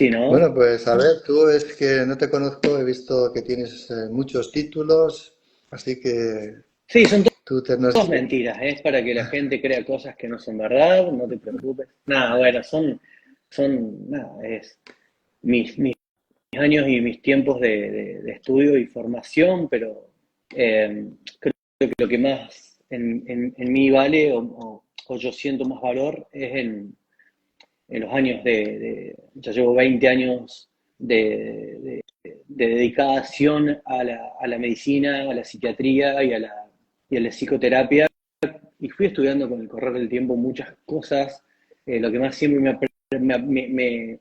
Sí, ¿no? Bueno, pues a ver, tú es que no te conozco, he visto que tienes muchos títulos, así que Sí, son tú te nos... todas mentiras, ¿eh? Es para que la gente crea cosas que no son verdad, no te preocupes. Nada, bueno, nada, es mis años y mis tiempos de estudio y formación, pero creo que lo que más en mí vale o yo siento más valor es en los años ya llevo 20 años de dedicación a la medicina, a la psiquiatría y a la psicoterapia, y fui estudiando con el correr del tiempo muchas cosas. Lo que más siempre me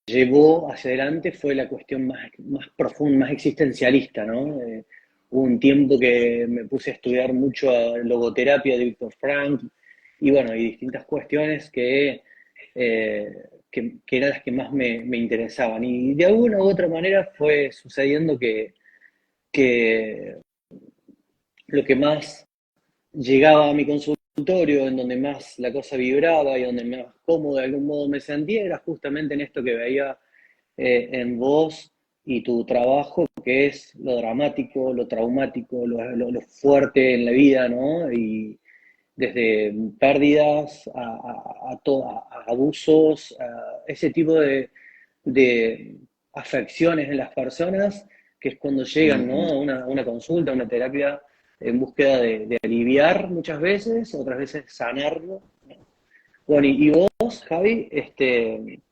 llevó hacia adelante fue la cuestión más profunda, más existencialista, ¿no? Hubo un tiempo que me puse a estudiar mucho a logoterapia de Viktor Frankl y bueno, y distintas cuestiones que eran las que más me interesaban. Y de alguna u otra manera fue sucediendo que lo que más llegaba a mi consultorio, en donde más la cosa vibraba y donde más cómodo de algún modo me sentía, era justamente en esto que veía en vos y tu trabajo, que es lo dramático, lo traumático, lo fuerte en la vida, ¿no? Y desde pérdidas a abusos, a ese tipo de afecciones en las personas, que es cuando llegan, ¿no? Ujú. A una consulta, a una terapia en búsqueda de aliviar muchas veces, otras veces sanarlo. Bueno, y vos, Javi,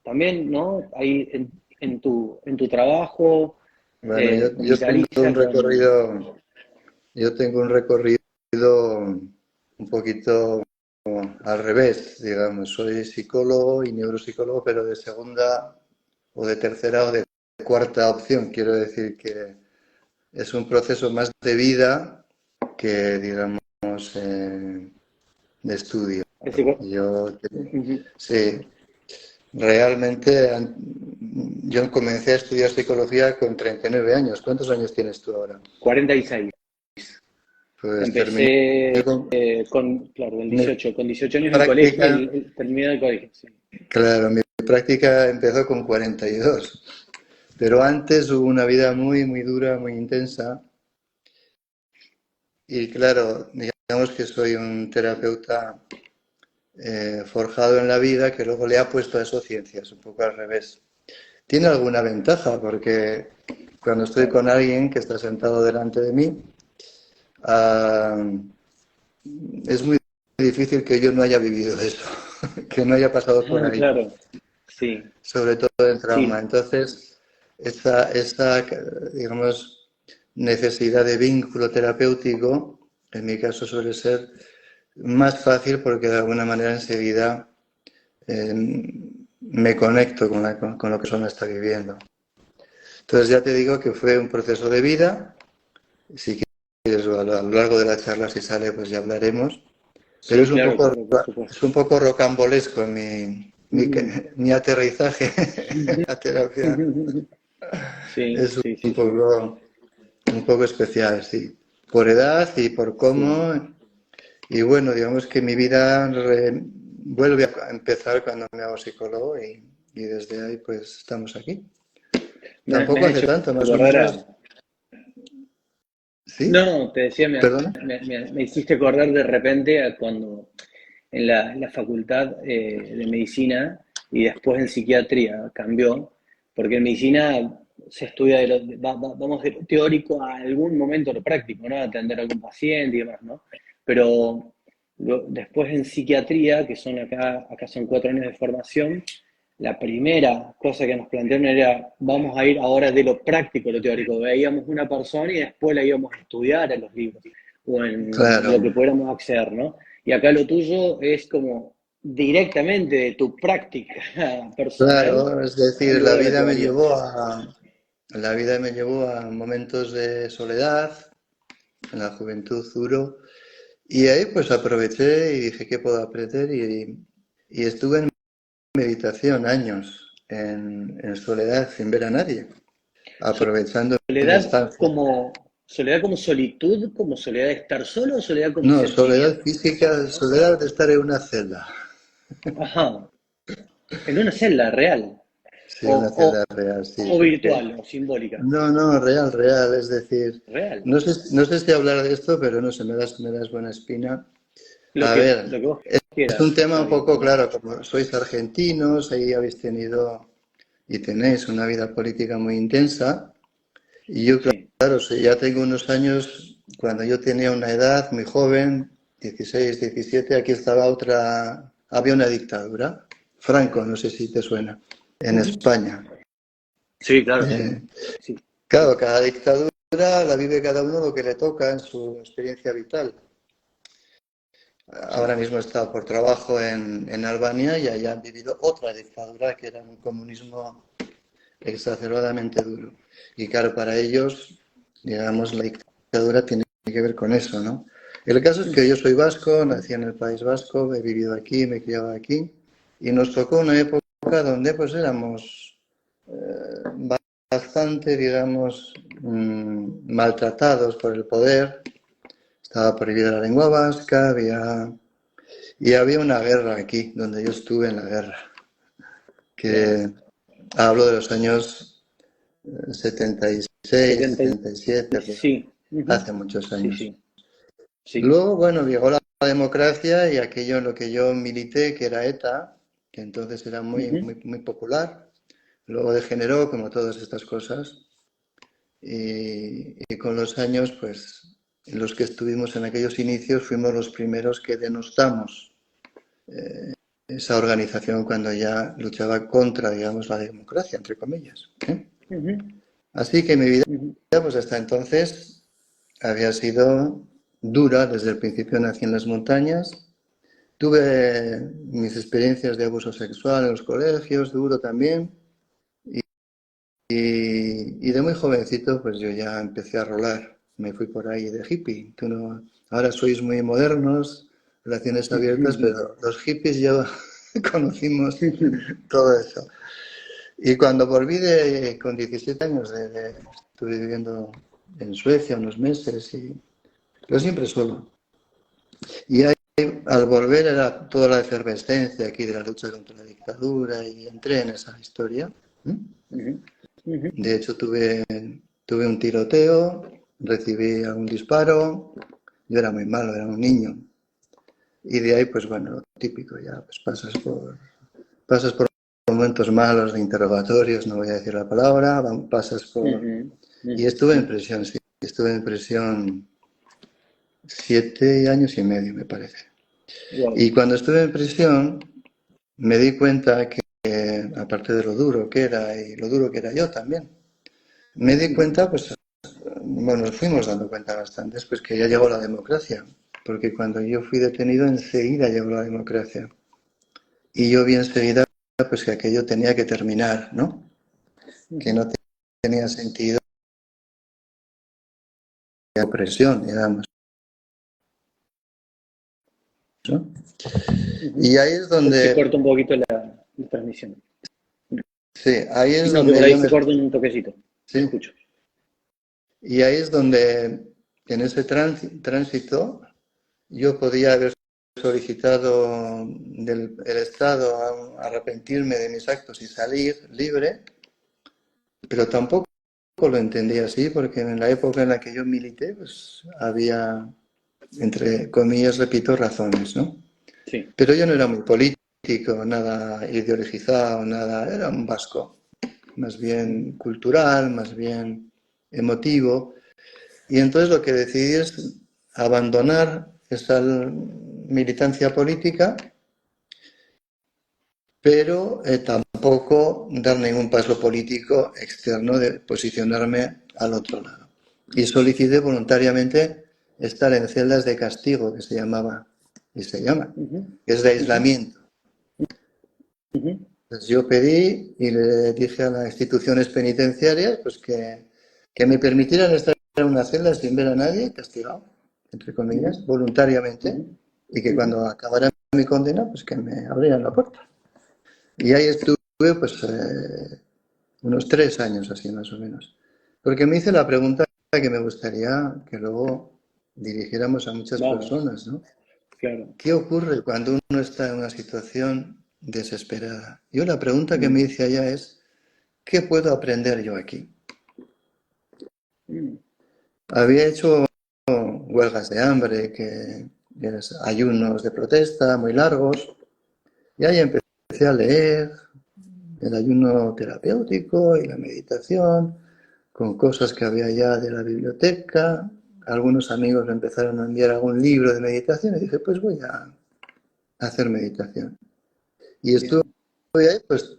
también, ¿no? Ahí en tu trabajo, Bueno, con Vitalicia, yo tengo un recorrido un poquito al revés, digamos. Soy psicólogo y neuropsicólogo, pero de segunda o de tercera o de cuarta opción. Quiero decir que es un proceso más de vida que, digamos, de estudio. Yo, Ujú. sí, realmente yo comencé a estudiar psicología con 39 años. ¿Cuántos años tienes tú ahora? 46. Pues terminé Empecé con claro, mi con 18 años el colegio, práctica, terminé el colegio, sí. claro, mi práctica empezó con 42, pero antes hubo una vida muy, muy dura, muy intensa y claro, digamos que soy un terapeuta forjado en la vida que luego le ha puesto a eso ciencias, un poco al revés. Tiene alguna ventaja porque cuando estoy Claro. con alguien que está sentado delante de mí, ah, es muy difícil que yo no haya vivido eso, que no haya pasado por ahí, Claro, sí, sobre todo el trauma. sí, Entonces, esa, digamos, necesidad de vínculo terapéutico, en mi caso suele ser más fácil porque de alguna manera enseguida eh, me conecto con lo que persona está viviendo. Entonces ya te digo que fue un proceso de vida. Si quieres, a lo largo de la charla, si sale, pues ya hablaremos. Pero sí, claro, claro, por es supuesto. un poco rocambolesco Ujú. mi aterrizaje a terapia. Sí, Es sí, sí, sí. un poco especial, sí. Por edad y por Sí. cómo. Y bueno, digamos que mi vida vuelve a empezar cuando me hago psicólogo y desde ahí pues estamos aquí. Me Tampoco has hace hecho tanto, más o acordar menos. a... ¿Sí? No, te decía, ¿Perdona? me hiciste acordar de repente a cuando en la facultad de medicina y después en psiquiatría cambió, porque en medicina se estudia vamos de lo teórico a algún momento lo práctico, ¿no? Atender a algún paciente y demás, ¿no? Pero después en psiquiatría, que son acá son 4 años de formación, la primera cosa que nos plantearon era, vamos a ir ahora de lo práctico a lo teórico. Veíamos una persona y después la íbamos a estudiar en los libros o en lo que Claro, pudiéramos acceder, ¿no? Y acá lo tuyo es como directamente de tu práctica personal, claro, es decir, luego a la teoría. la vida me llevó a momentos de soledad, en la juventud duro, y ahí pues aproveché y dije, ¿qué puedo aprender? Y estuve en meditación años, en soledad, sin ver a nadie, aprovechando mi Soledad estancia. soledad como solitud, como soledad de estar solo o soledad como No, soledad sentimiento. física, soledad de estar en una celda. Ajá, En una celda real, Sí, o, una celda o, real, sí, o porque... virtual, o simbólica. No, no, real, real, es decir, Real. no sé si hablar de esto, pero no sé, me das buena espina. Lo A que, ver, lo que vos es un quieras, tema está un bien. poco claro, como sois argentinos, ahí habéis tenido y tenéis una vida política muy intensa. Y yo, Sí. claro, sí, ya tengo unos años, cuando yo tenía una edad muy joven, 16, 17, aquí estaba había una dictadura, Franco, no sé si te suena, en Ujú. España. Sí, claro, sí. Eh, Sí, claro, cada dictadura la vive cada uno lo que le toca en su experiencia vital. sí. Ahora mismo he estado por trabajo en Albania y allá han vivido otra dictadura que era un comunismo exacerbadamente duro. Y claro, para ellos, digamos, la dictadura tiene que ver con eso, ¿no? El caso es que Ujú. yo soy vasco, nací en el País Vasco, he vivido aquí, me he criado aquí, y nos tocó una época donde pues éramos bastante, digamos, maltratados por el poder. Estaba prohibida la lengua vasca, y había una guerra aquí, donde yo estuve en la guerra, Claro. que hablo de los años 76, 70 77, pues, sí. Ujú. hace muchos Sí, años. sí. Sí. Luego, bueno, llegó la democracia y aquello en lo que yo milité, que era ETA, que entonces era muy, Ujú. muy, muy popular, luego degeneró, como todas estas cosas, y con los años, pues, los que estuvimos en aquellos inicios fuimos los primeros que denostamos esa organización cuando ya luchaba contra, digamos, la democracia, entre comillas, ¿eh? Ujú. Así que mi vida, Ujú. pues hasta entonces, había sido dura. Desde el principio nací en las montañas. Tuve mis experiencias de abuso sexual en los colegios, duro también. Y de muy jovencito, pues yo ya empecé a rolar. Me fui por ahí de hippie. Tú no, ahora sois muy modernos, relaciones abiertas, pero los hippies ya conocimos todo eso. Y cuando volví con 17 años, estuve viviendo en Suecia unos meses, pero siempre solo. Y ahí, al volver, era toda la efervescencia aquí de la lucha contra la dictadura y entré en esa historia. ¿Mm? Ujú. Ujú. De hecho, tuve un tiroteo, recibí algún disparo, yo era muy malo, era un niño. Y de ahí, pues bueno, lo típico, ya pues pasas por momentos malos de interrogatorios, no voy a decir la palabra, pasas por... Ujú. Y Ujú. estuve en prisión, sí, estuve en prisión 7 años y medio, me parece. Wow. Y cuando estuve en prisión, me di cuenta que, aparte de lo duro que era y lo duro que era yo también, me di Ujú. cuenta, pues, bueno, nos fuimos dando cuenta bastantes, pues que ya llegó la democracia, porque cuando yo fui detenido enseguida llegó la democracia. Y yo vi enseguida, pues que aquello tenía que terminar, ¿no? Que Ujú. no tenía sentido la opresión, digamos, ¿no? Ujú. Y ahí es Se donde, corta un poquito la transmisión. sí, ahí Sí, es no, que por donde ahí yo se me, corta un toquecito. Te sí, escucho. y ahí es donde en ese tránsito yo podía haber solicitado del el Estado arrepentirme de mis actos y salir libre, pero tampoco lo entendí así, porque en la época en la que yo milité, pues había, entre comillas, repito, razones, ¿no? Sí. Pero yo no era muy político, nada ideologizado, nada, era un vasco, más bien Ujú. cultural, más bien emotivo. Y entonces lo que decidí es abandonar esa militancia política, pero tampoco dar ningún paso político externo de posicionarme al otro lado. Y solicité voluntariamente estar en celdas de castigo, que se llamaba, y se llama, Ujú. que es de Ujú. aislamiento. Ujú. Entonces yo pedí y le dije a las instituciones penitenciarias pues que me permitieran estar en una celda sin ver a nadie, castigado, entre Ujú. comillas, voluntariamente, Ujú. y que Ujú. cuando acabara mi condena, pues que me abrieran la puerta. Y ahí estuve pues unos 3 años así más o menos. Porque me hice la pregunta que me gustaría que luego dirigiéramos a muchas Vamos, personas, ¿no? claro. ¿Qué ocurre cuando uno está en una situación desesperada. Yo la pregunta que me hice allá es, ¿qué puedo aprender yo aquí? Había hecho huelgas de hambre, ayunos de protesta muy largos, y ahí empecé a leer el ayuno terapéutico y la meditación, con cosas que había ya de la biblioteca. Algunos amigos me empezaron a enviar algún libro de meditación y dije, pues voy a hacer meditación. Y estuve ahí pues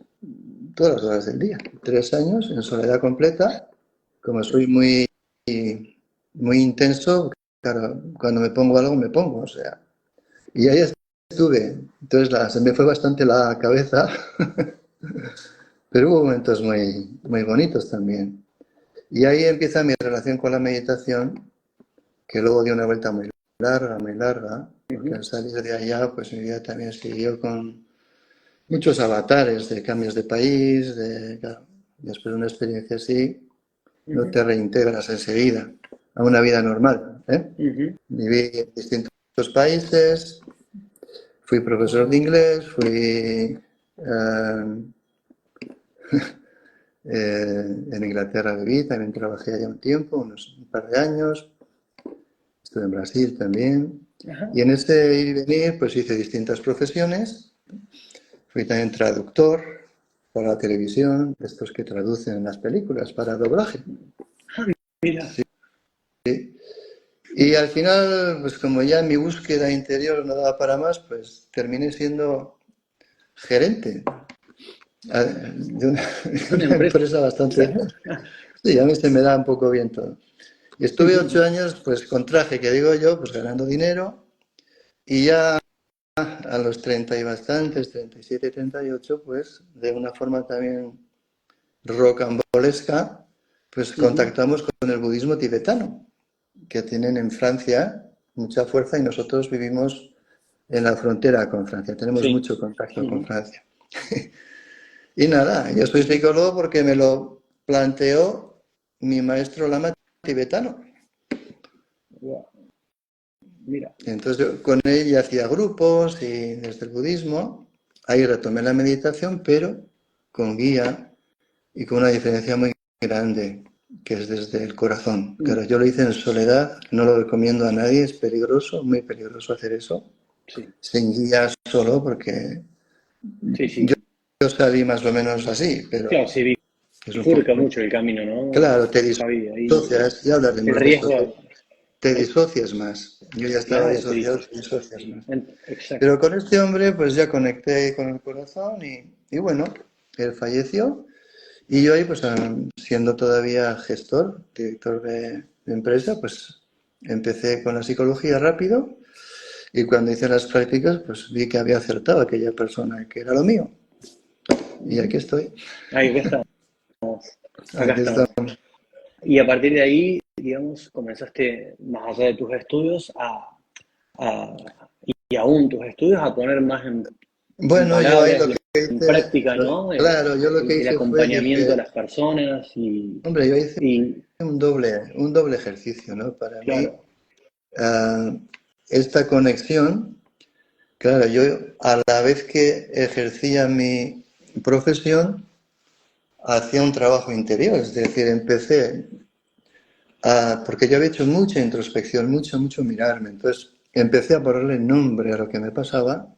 todas las horas del día, 3 años en soledad completa. Como soy muy intenso, claro, cuando me pongo algo me pongo, o sea. Y ahí estuve. Entonces se me fue bastante la cabeza, pero hubo momentos muy bonitos también. Y ahí empieza mi relación con la meditación, que luego dio una vuelta muy larga, porque al salir de allá, pues mi vida también siguió con muchos avatares de cambios de país, claro, después de una experiencia así, no te reintegras enseguida a una vida normal, ¿eh? Viví en distintos países, fui profesor de inglés, en Inglaterra viví, también trabajé allá un tiempo, un par de años, estuve en Brasil también, y en ese ir y venir pues hice distintas profesiones, fui también traductor para la televisión, estos que traducen las películas para doblaje. Mira. Sí. Y al final, pues como ya mi búsqueda interior no daba para más, pues terminé siendo gerente de una empresa bastante... Sí, a mí se me da un poco bien todo. Y estuve 8 años, pues con traje, que digo yo, pues ganando dinero, y ya a los 30 y bastantes, 37, 38, pues de una forma también rocambolesca, pues contactamos con el budismo tibetano, que tienen en Francia mucha fuerza y nosotros vivimos en la frontera con Francia, tenemos mucho contacto con Francia. Y nada, yo soy psicólogo porque me lo planteó mi maestro lama tibetano. Mira. Entonces yo con él hacía grupos y desde el budismo, ahí retomé la meditación, pero con guía y con una diferencia muy grande, que es desde el corazón. Claro, yo lo hice en soledad, no lo recomiendo a nadie, es peligroso, muy peligroso hacer eso, sin guía solo, porque yo salí más o menos así, pero Claro, se es un bifurca poco... mucho el camino, ¿no? Claro, te Javi, ahí disocias, ya el hablaremos de eso, riesgo, te disocias más. Yo ya estaba claro, disociado, te disocias más. exacto. Pero con este hombre, pues ya conecté con el corazón y bueno, él falleció y yo ahí, pues siendo todavía gestor, director de empresa, pues empecé con la psicología rápido y cuando hice las prácticas, pues vi que había acertado a aquella persona, que era lo mío. Y aquí estoy. Ahí, acá estamos, acá Aquí estamos. estamos. Y a partir de ahí, digamos, comenzaste, más allá de tus estudios, y aún tus estudios, a poner más en Bueno, yo ahí palabras, lo que en hice, práctica, ¿no? claro, yo lo que El hice fue, acompañamiento a dije, las personas hombre, yo hice y un doble ejercicio, ¿no? Para mí, claro. ah, esta conexión, claro, yo a la vez que ejercía mi profesión, hacía un trabajo interior, es decir, empecé porque yo había hecho mucha introspección, mucho mirarme, entonces empecé a ponerle nombre a lo que me pasaba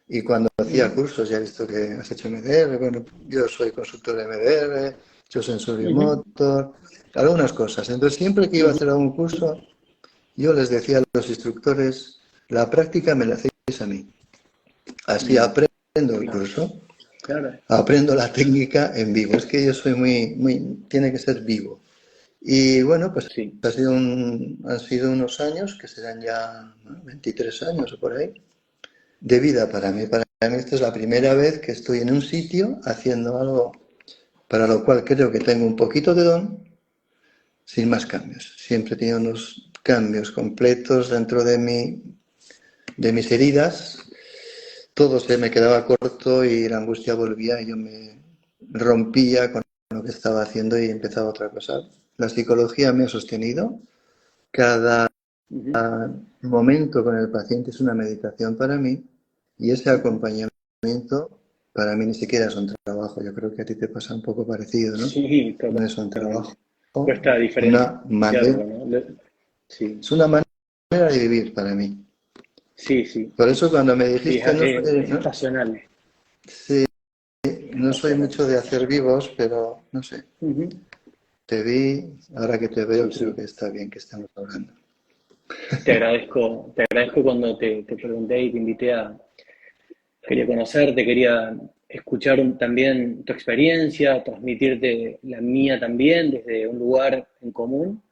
y cuando hacía cursos, ya he visto que has hecho MDR, bueno, yo soy consultor de MDR, he hecho sensorio motor, algunas cosas, entonces siempre que iba a hacer algún curso, yo les decía a los instructores, la práctica me la hacéis a mí. Así aprendo el curso, Claro. aprendo la técnica en vivo. Es que yo soy tiene que ser vivo. Y bueno, pues Sí. han sido unos años, que serán ya 23 años o por ahí, de vida para mí. Para mí esta es la primera vez que estoy en un sitio haciendo algo para lo cual creo que tengo un poquito de don, sin más cambios. Siempre he tenido unos cambios completos dentro de mis heridas. Todo se me quedaba corto y la angustia volvía y yo me rompía con lo que estaba haciendo y empezaba otra cosa. La psicología me ha sostenido. Cada momento con el paciente es una meditación para mí y ese acompañamiento para mí ni siquiera son trabajo. Yo creo que a ti te pasa un poco parecido, ¿no? Sí, No es un trabajo. totalmente. Cuesta Una manera, diferenciarlo, ¿no? Sí, es una manera de vivir para mí. sí, sí, Por eso cuando me sí, dijiste, es estacional. sí, no soy Estacional. mucho de hacer vivos, pero no sé, Ujú. te vi, ahora que te veo Sí, creo sí. que está bien que estemos hablando. Te agradezco cuando te pregunté y te invité a, quería conocerte, quería escuchar también tu experiencia, transmitirte la mía también desde un lugar en común.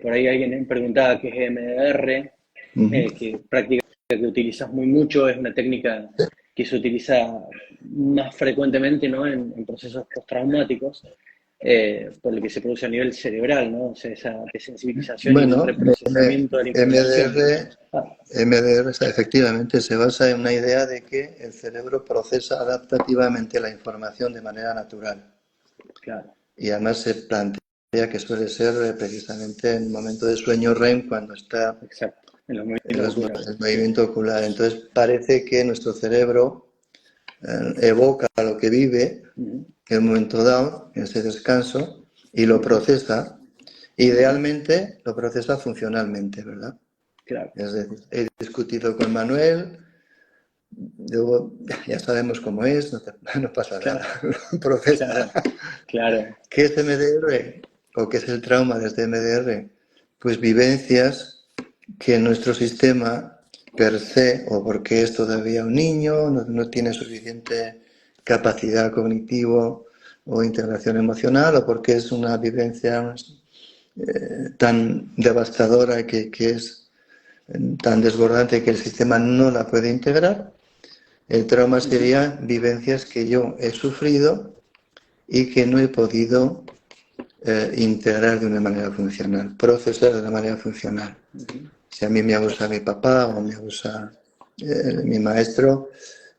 Por ahí alguien me preguntaba qué es EMDR, Ujú. que práctica que utilizas muy mucho, es una técnica que se utiliza más frecuentemente, ¿no? En procesos postraumáticos, por lo que se produce a nivel cerebral, ¿no? O sea, esa desensibilización y Bueno, reprocesamiento de la información. Ah, MDR efectivamente se basa en una idea de que el cerebro procesa adaptativamente la información de manera natural. claro, Y además se plantea que suele ser precisamente en el momento de sueño REM cuando está exacto, en los en movimientos oculares, el sí. movimiento ocular. Entonces parece que nuestro cerebro evoca lo que vive Ujú, en un momento dado, en ese descanso, y lo ujú, procesa. ujú, Idealmente lo procesa funcionalmente, ¿verdad? claro, Es decir, he discutido con Manuel, luego ya sabemos cómo es, no pasa nada, claro, lo procesa. claro, claro. ¿Qué es MDR o qué es el trauma desde MDR? Pues vivencias que nuestro sistema per se, o porque es todavía un niño, no tiene suficiente capacidad cognitivo o integración emocional, o porque es una vivencia tan devastadora que es tan desbordante que el sistema no la puede integrar. El trauma Ujú, sería vivencias que yo he sufrido y que no he podido integrar de una manera funcional, procesar de una manera funcional. ujú, Si a mí me abusa mi papá o me abusa mi maestro,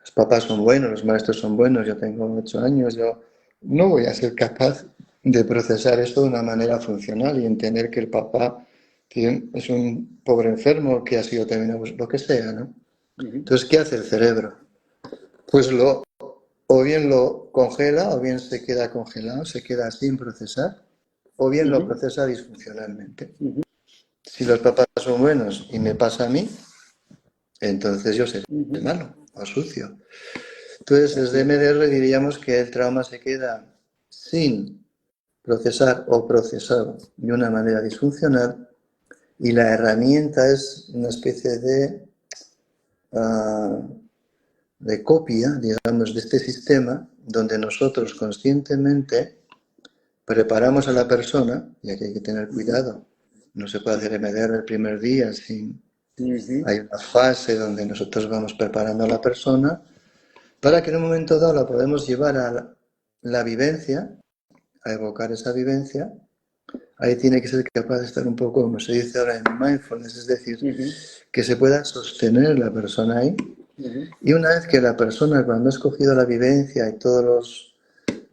los papás son buenos, los maestros son buenos, yo tengo 8 años, yo no voy a ser capaz de procesar esto de una manera funcional y entender que el papá es un pobre enfermo que ha sido también lo que sea, ¿no? ujú, Entonces, ¿qué hace el cerebro? Pues o bien lo congela, o bien se queda congelado, se queda sin procesar, o bien lo ujú, procesa disfuncionalmente. ujú, Si los papás son buenos y me pasa a mí, entonces yo seré ujú. malo o sucio. Entonces, Así desde es. MDR diríamos que el trauma se queda sin procesar o procesado de una manera disfuncional y la herramienta es una especie uh, de copia, digamos, de este sistema donde nosotros conscientemente preparamos a la persona, y aquí hay que tener Ujú, cuidado, no se puede hacer MDR el primer día sin... ujú, Hay una fase donde nosotros vamos preparando a la persona para que en un momento dado la podemos llevar a la vivencia, a evocar esa vivencia. Ahí tiene que ser capaz de estar un poco, como se dice ahora, en mindfulness, es decir, ujú, que se pueda sostener la persona ahí. ujú, Y una vez que la persona, cuando ha escogido la vivencia y todas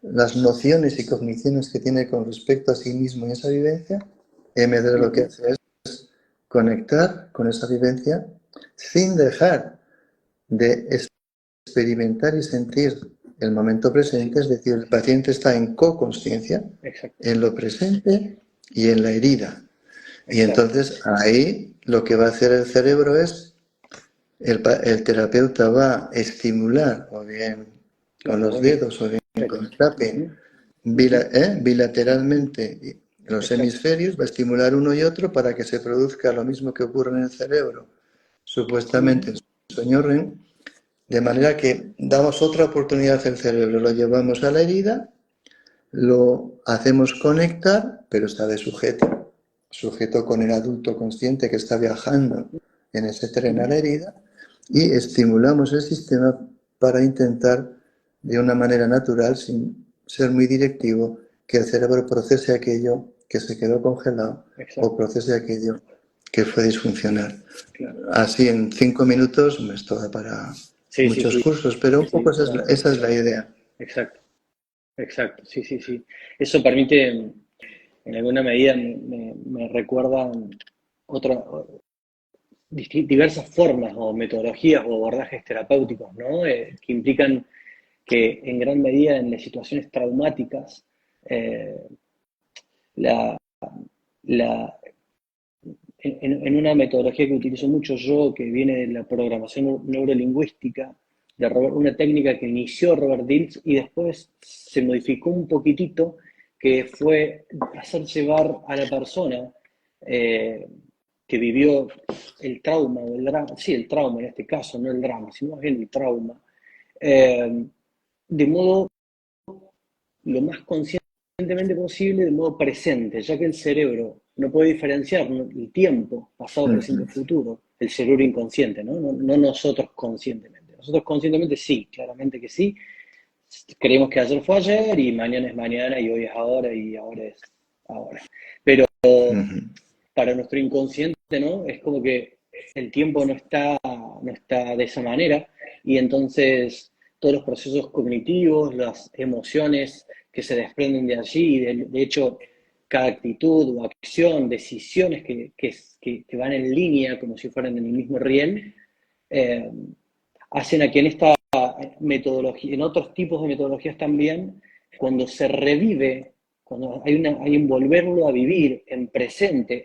las nociones y cogniciones que tiene con respecto a sí mismo y esa vivencia, MD lo que ujú, hace es conectar con esa vivencia sin dejar de experimentar y sentir el momento presente, sí, es decir, el paciente está en co-consciencia, exacto, en lo presente y en la herida. Y exacto. entonces ahí lo que va a hacer el cerebro es, el terapeuta va a estimular, o bien con Claro, los con el dedos, o bien con el hemisferio. tapping, Ujú, ujú, bilateralmente los exacto. hemisferios, va a estimular uno y otro para que se produzca lo mismo que ocurre en el cerebro, supuestamente Ujú, en sueño REM, de manera que damos otra oportunidad al cerebro, lo llevamos a la herida, lo hacemos conectar, pero está de sujeto, sujeto con el adulto consciente que está viajando en ese tren a ujú, la herida, y estimulamos el sistema para intentar, de una manera natural, sin ser muy directivo, que el cerebro procese aquello que se quedó congelado o exacto. procese aquello que fue disfuncional. Claro. Así en 5 minutos me esto para Sí, sí, muchos sí, cursos, pero un poco sí, para, esa es la idea. exacto, exacto, sí, sí, sí. Eso permite, en alguna medida, me recuerda otra, diversas formas o metodologías o abordajes terapéuticos, ¿no? Que implican que en gran medida en las situaciones traumáticas, eh, la, la, en una metodología que utilizo mucho yo, que viene de la programación neurolingüística, una técnica que inició Robert Dilts y después se modificó un poquitito, que fue hacer llevar a la persona eh, que vivió el trauma o el drama, sí, el trauma en este caso, no el drama, sino más bien el trauma, eh, de modo lo más conscientemente posible, de modo presente, ya que el cerebro no puede diferenciar el tiempo, pasado, presente, futuro, el cerebro inconsciente, ¿no? No nosotros conscientemente. Nosotros conscientemente sí, claramente que sí. Creemos que ayer fue ayer y mañana es mañana y hoy es ahora y ahora es ahora. Pero para nuestro inconsciente, ¿no? Es como que el tiempo no está de esa manera y entonces todos los procesos cognitivos, las emociones que se desprenden de allí, de hecho, cada actitud o acción, decisiones que van en línea como si fueran en el mismo riel, eh, hacen a que en esta metodología, en otros tipos de metodologías también, cuando se revive, cuando hay un volverlo a vivir en presente,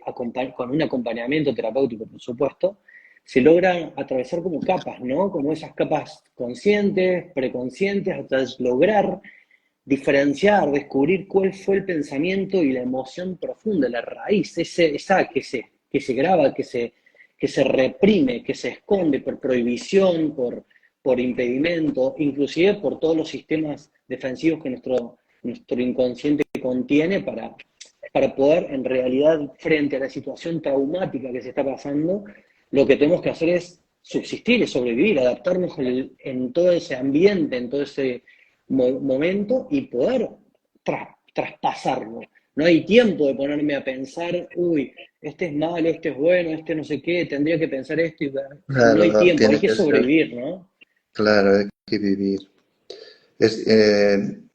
con un acompañamiento terapéutico, por supuesto, se logran atravesar como capas, ¿no? Como esas capas conscientes, preconscientes, hasta lograr diferenciar, descubrir cuál fue el pensamiento y la emoción profunda, la raíz, esa que se graba, que se reprime, que se esconde por prohibición, por impedimento, inclusive por todos los sistemas defensivos que nuestro inconsciente contiene para poder, en realidad, frente a la situación traumática que se está pasando, lo que tenemos que hacer es subsistir, es sobrevivir, adaptarnos en todo ese ambiente, en todo ese momento y poder traspasarlo. No hay tiempo de ponerme a pensar, uy, este es malo, este es bueno, este no sé qué, tendría que pensar esto. No hay Claro, tiempo, hay tiene que que ser, sobrevivir, ¿no? claro, hay que vivir.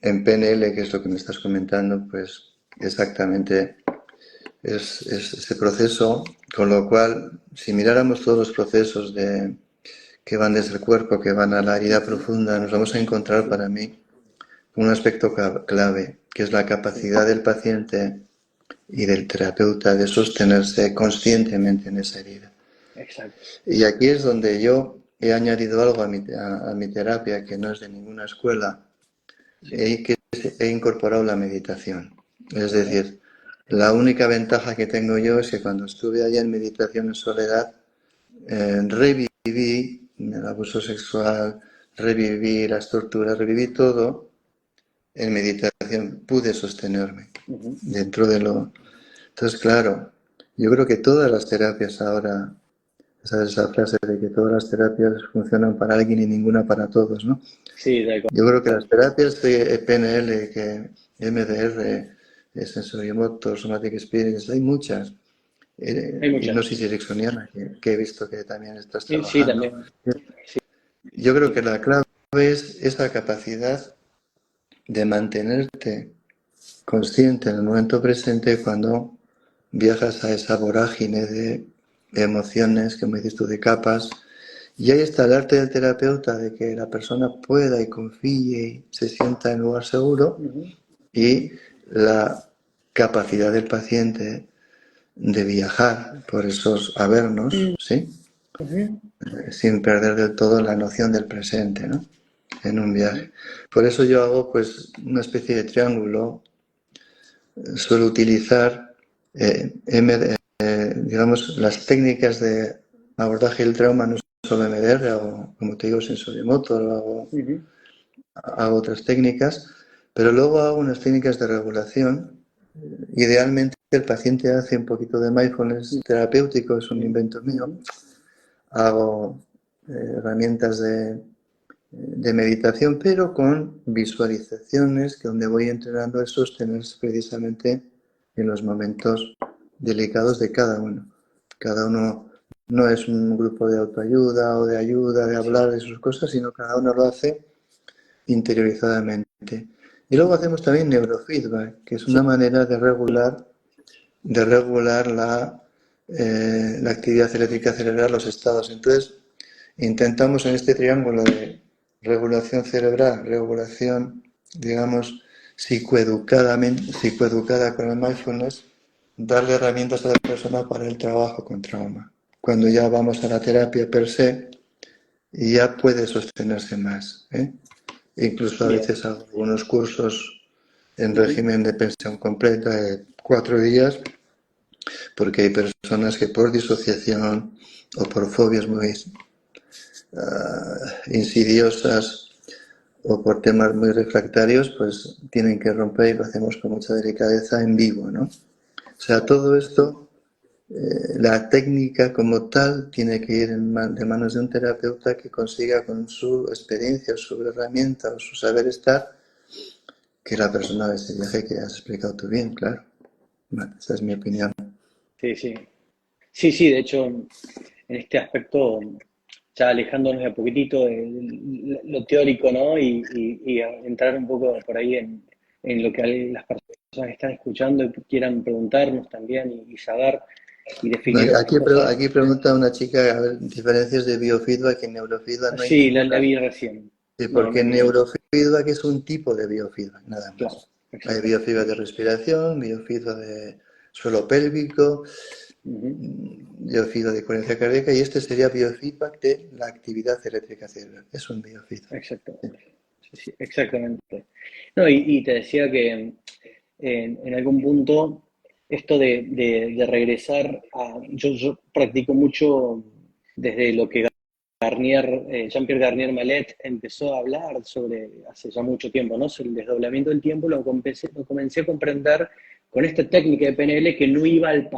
En PNL, que es lo que me estás comentando, pues exactamente es ese proceso, con lo cual, si miráramos todos los procesos que van desde el cuerpo, que van a la herida profunda, nos vamos a encontrar para mí un aspecto clave, que es la capacidad del paciente y del terapeuta de sostenerse conscientemente en esa herida. Exacto. Y aquí es donde yo he añadido algo a mi terapia que no es de ninguna escuela, Sí. y que he incorporado la meditación. Es Ajá. decir, la única ventaja que tengo yo es que cuando estuve allá en meditación en soledad, reviví el abuso sexual, reviví las torturas, reviví todo en meditación. Pude sostenerme Uh-huh. dentro de lo... Entonces, claro, yo creo que todas las terapias ahora, ¿sabes esa frase de que todas las terapias funcionan para alguien y ninguna para todos, ¿no? Sí, tal Yo creo que las cual. terapias de PNL, que MDR, Sensorimotor, Somatic Experience, hay muchas. Hay muchas. Hipnosis ericksoniana, que he visto que también estás Sí, trabajando. también. Yo creo que Sí. la clave es esa capacidad de mantenerte consciente en el momento presente cuando viajas a esa vorágine de emociones, como dices tú, de capas. Y ahí está el arte del terapeuta, de que la persona pueda y confíe y se sienta en lugar seguro, Uh-huh. y la capacidad del paciente de viajar por esos avernos, ¿sí? Uh-huh. Sin perder del todo la noción del presente, ¿no? En un viaje. Por eso yo hago pues una especie de triángulo. Suelo utilizar, digamos, las técnicas de abordaje del trauma, no solo MDR, hago, como te digo, sensorimotor, Uh-huh. hago otras técnicas, pero luego hago unas técnicas de regulación. Idealmente el paciente hace un poquito de mindfulness terapéutico, es un invento mío. Uh-huh. Hago herramientas de meditación, pero con visualizaciones, que donde voy entrenando es sostenerse precisamente en los momentos delicados de cada uno. Cada uno no es un grupo de autoayuda o de ayuda, de hablar de sus cosas, sino cada uno lo hace interiorizadamente. Y luego Uh-huh. hacemos también neurofeedback, que es Sí. una manera de regular la actividad eléctrica cerebral, los estados. Entonces, intentamos en este triángulo de regulación cerebral, regulación, digamos, psicoeducada con el mindfulness, darle herramientas a la persona para el trabajo con trauma. Cuando ya vamos a la terapia per se, ya puede sostenerse más, ¿eh? Incluso a Bien. veces hago algunos cursos en Ujú. régimen de pensión completa de 4 días, porque hay personas que por disociación o por fobias muy insidiosas o por temas muy refractarios, pues tienen que romper y lo hacemos con mucha delicadeza en vivo, ¿no? O sea, todo esto, la técnica como tal tiene que ir de manos de un terapeuta que consiga con su experiencia, su herramienta o su saber estar, que la persona de ese viaje que has explicado tú bien, claro. Bueno, esa es mi opinión. Sí, sí. Sí, sí, de hecho, en este aspecto, ya alejándonos de a poquitito de lo teórico, ¿no? Y a entrar un poco por ahí en lo que las personas que están escuchando y quieran preguntarnos también y saber y definir otras cosas. Aquí pregunta una chica, a ver, diferencias de biofeedback y neurofeedback, no hay Sí, la ninguna. vi recién. Sí, No, no porque hay ninguna. neurofeedback es un tipo de biofeedback, nada Claro, más. Hay exactamente. biofeedback de respiración, biofeedback de suelo pélvico, Ujú. biofeedback de coherencia cardíaca y este sería biofeedback de la actividad eléctrica cerebral. Es un biofeedback. Exactamente. Sí, sí, exactamente. No, y te decía que en algún punto esto de regresar a... Yo practico mucho desde lo que Jean-Pierre Garnier Mallet empezó a hablar sobre, hace ya mucho tiempo, ¿no? Sobre el desdoblamiento del tiempo, lo comencé a comprender con esta técnica de PNL que no iba al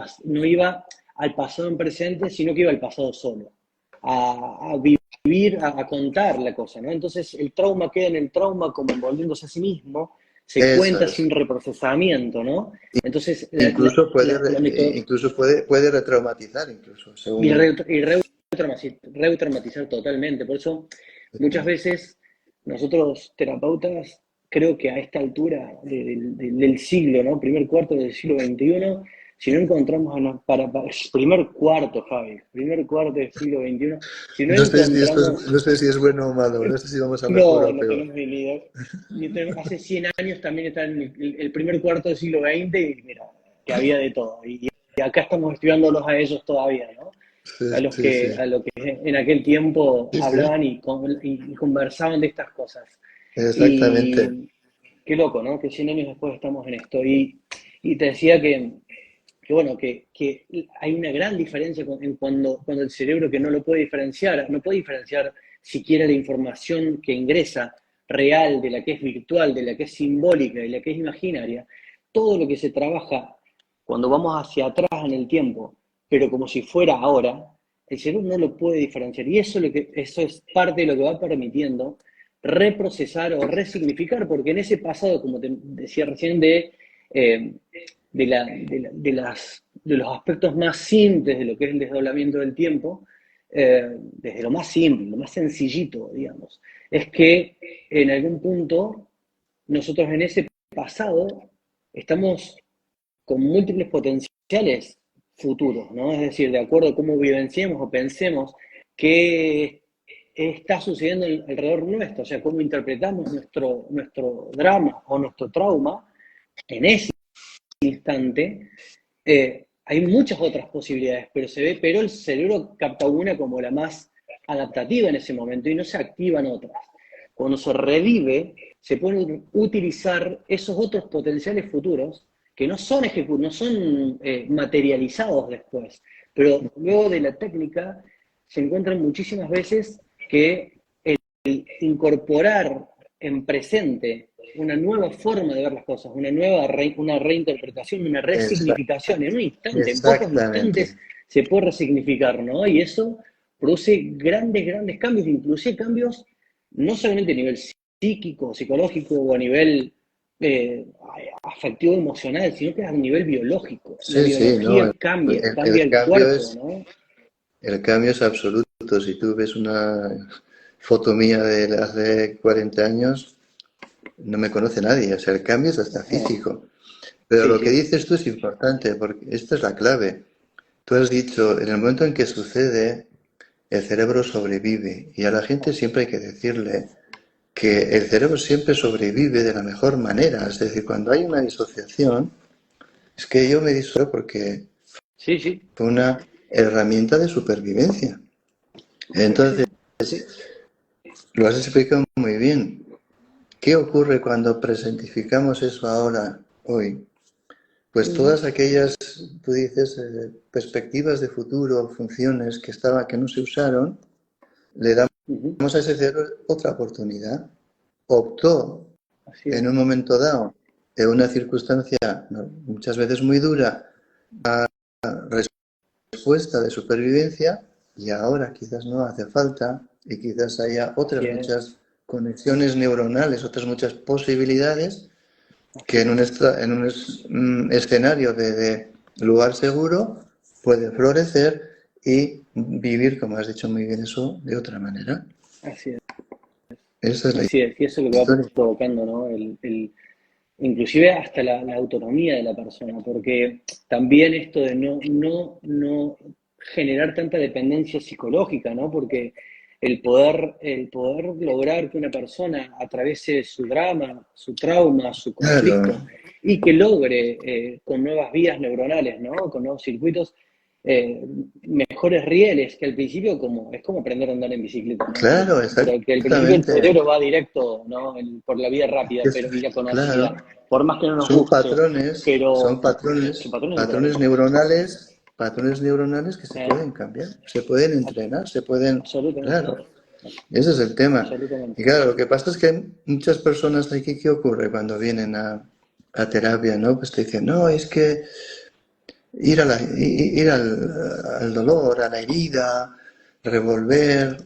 pasado en presente, sino que iba al pasado solo, a vivir, a contar la cosa, ¿no? Entonces el trauma queda en el trauma como envolviéndose a sí mismo, se Eso cuenta es. sin reprocesamiento, ¿no? Entonces Incluso puede retraumatizar, incluso, y, según. retraumatizar totalmente. Por eso, muchas veces, nosotros terapeutas, creo que a esta altura del siglo, ¿no? Primer cuarto del siglo XXI, si no encontramos, primer cuarto, Javi, primer cuarto del siglo XXI, si no encontramos, No sé si es bueno o malo, no sé si vamos a mejor no, o no peor. tenemos ni idea. Hace 100 años también está en el primer cuarto del siglo XX y mira, que había de todo. Y acá estamos estudiándolos a ellos todavía, ¿no? Sí, sí, sí. A lo que en aquel tiempo Sí, sí, hablaban y conversaban de estas cosas. exactamente. Y qué loco, ¿no? Que 100 años después estamos en esto. Y te decía que bueno, que hay una gran diferencia en cuando el cerebro que no lo puede diferenciar, no puede diferenciar siquiera la información que ingresa real de la que es virtual, de la que es simbólica, de la que es imaginaria, todo lo que se trabaja cuando vamos hacia atrás en el tiempo, pero como si fuera ahora, el cerebro no lo puede diferenciar. Y eso es parte de lo que va permitiendo reprocesar o resignificar, porque en ese pasado, como te decía recién, eh, de los aspectos más simples de lo que es el desdoblamiento del tiempo, desde lo más simple, lo más sencillito, digamos, es que en algún punto nosotros en ese pasado estamos con múltiples potenciales futuros, ¿no? Es decir, de acuerdo a cómo vivenciemos o pensemos qué está sucediendo alrededor nuestro, o sea, cómo interpretamos nuestro drama o nuestro trauma en ese instante, hay muchas otras posibilidades, pero el cerebro capta una como la más adaptativa en ese momento y no se activan otras. Cuando se revive, se pueden utilizar esos otros potenciales futuros que no son, no son materializados después, pero luego de la técnica se encuentran muchísimas veces que incorporar en presente una nueva forma de ver las cosas, una reinterpretación, una Exa- resignificación. En un instante, en pocos instantes Exactamente. se puede resignificar, ¿no? Y eso produce grandes cambios, inclusive cambios no solamente a nivel psíquico, psicológico o a nivel eh, afectivo, emocional, sino que a nivel biológico. La Sí, sí, no. biología cambia El el cambio cuerpo, es, ¿no? el cambio es absoluto. Si tú ves una foto mía de hace 40 años, no me conoce nadie. O sea, el cambio es hasta físico. Pero Sí, lo que sí. dices tú es importante, porque esta es la clave. tú has dicho, en el momento en que sucede, el cerebro sobrevive. Y a la gente siempre hay que decirle que el cerebro siempre sobrevive de la mejor manera. Es decir, cuando hay una disociación, es que yo me disocio porque Sí, sí, fue una herramienta de supervivencia. sí, Entonces, sí, sí. lo has explicado muy bien. ¿Qué ocurre cuando presentificamos eso ahora, hoy? Pues Ujú, todas aquellas, tú dices, perspectivas de futuro, funciones que no se usaron, le ujú. damos a ese cerebro otra oportunidad. Optó Así es. en un momento dado, en una circunstancia muchas veces muy dura, respuesta de supervivencia, y ahora quizás no hace falta y quizás haya otras Así es. muchas conexiones neuronales, otras muchas posibilidades Así que en es. un escenario de lugar seguro puede florecer y vivir, como has dicho muy bien eso, de otra manera. Así es. Esa es la Así es. Y eso que lo va historia. provocando, ¿no? Inclusive hasta la autonomía de la persona, porque también esto de no generar tanta dependencia psicológica, ¿no? Porque el poder lograr que una persona atraviese su drama, su trauma, su Claro, conflicto, y que logre con nuevas vías neuronales, ¿no? Con nuevos circuitos, eh, mejores rieles, que al principio es como aprender a andar en bicicleta, ¿no? claro, Que al principio el exactamente. cerebro va directo, ¿no? Por la vía rápida, Es- pero y la conocida, claro, por más que no nos son guste, patrones, son pero son patrones, patrones patrones neuronales. neuronales, patrones neuronales que se ¿Eh? pueden cambiar, se pueden entrenar, se pueden, Absolutamente, claro, ese es el tema. Y absolutamente. claro, lo que pasa es que hay muchas personas aquí, ¿qué ocurre cuando vienen a terapia, no? Pues te dicen, no, es que ir al dolor, a la herida, revolver.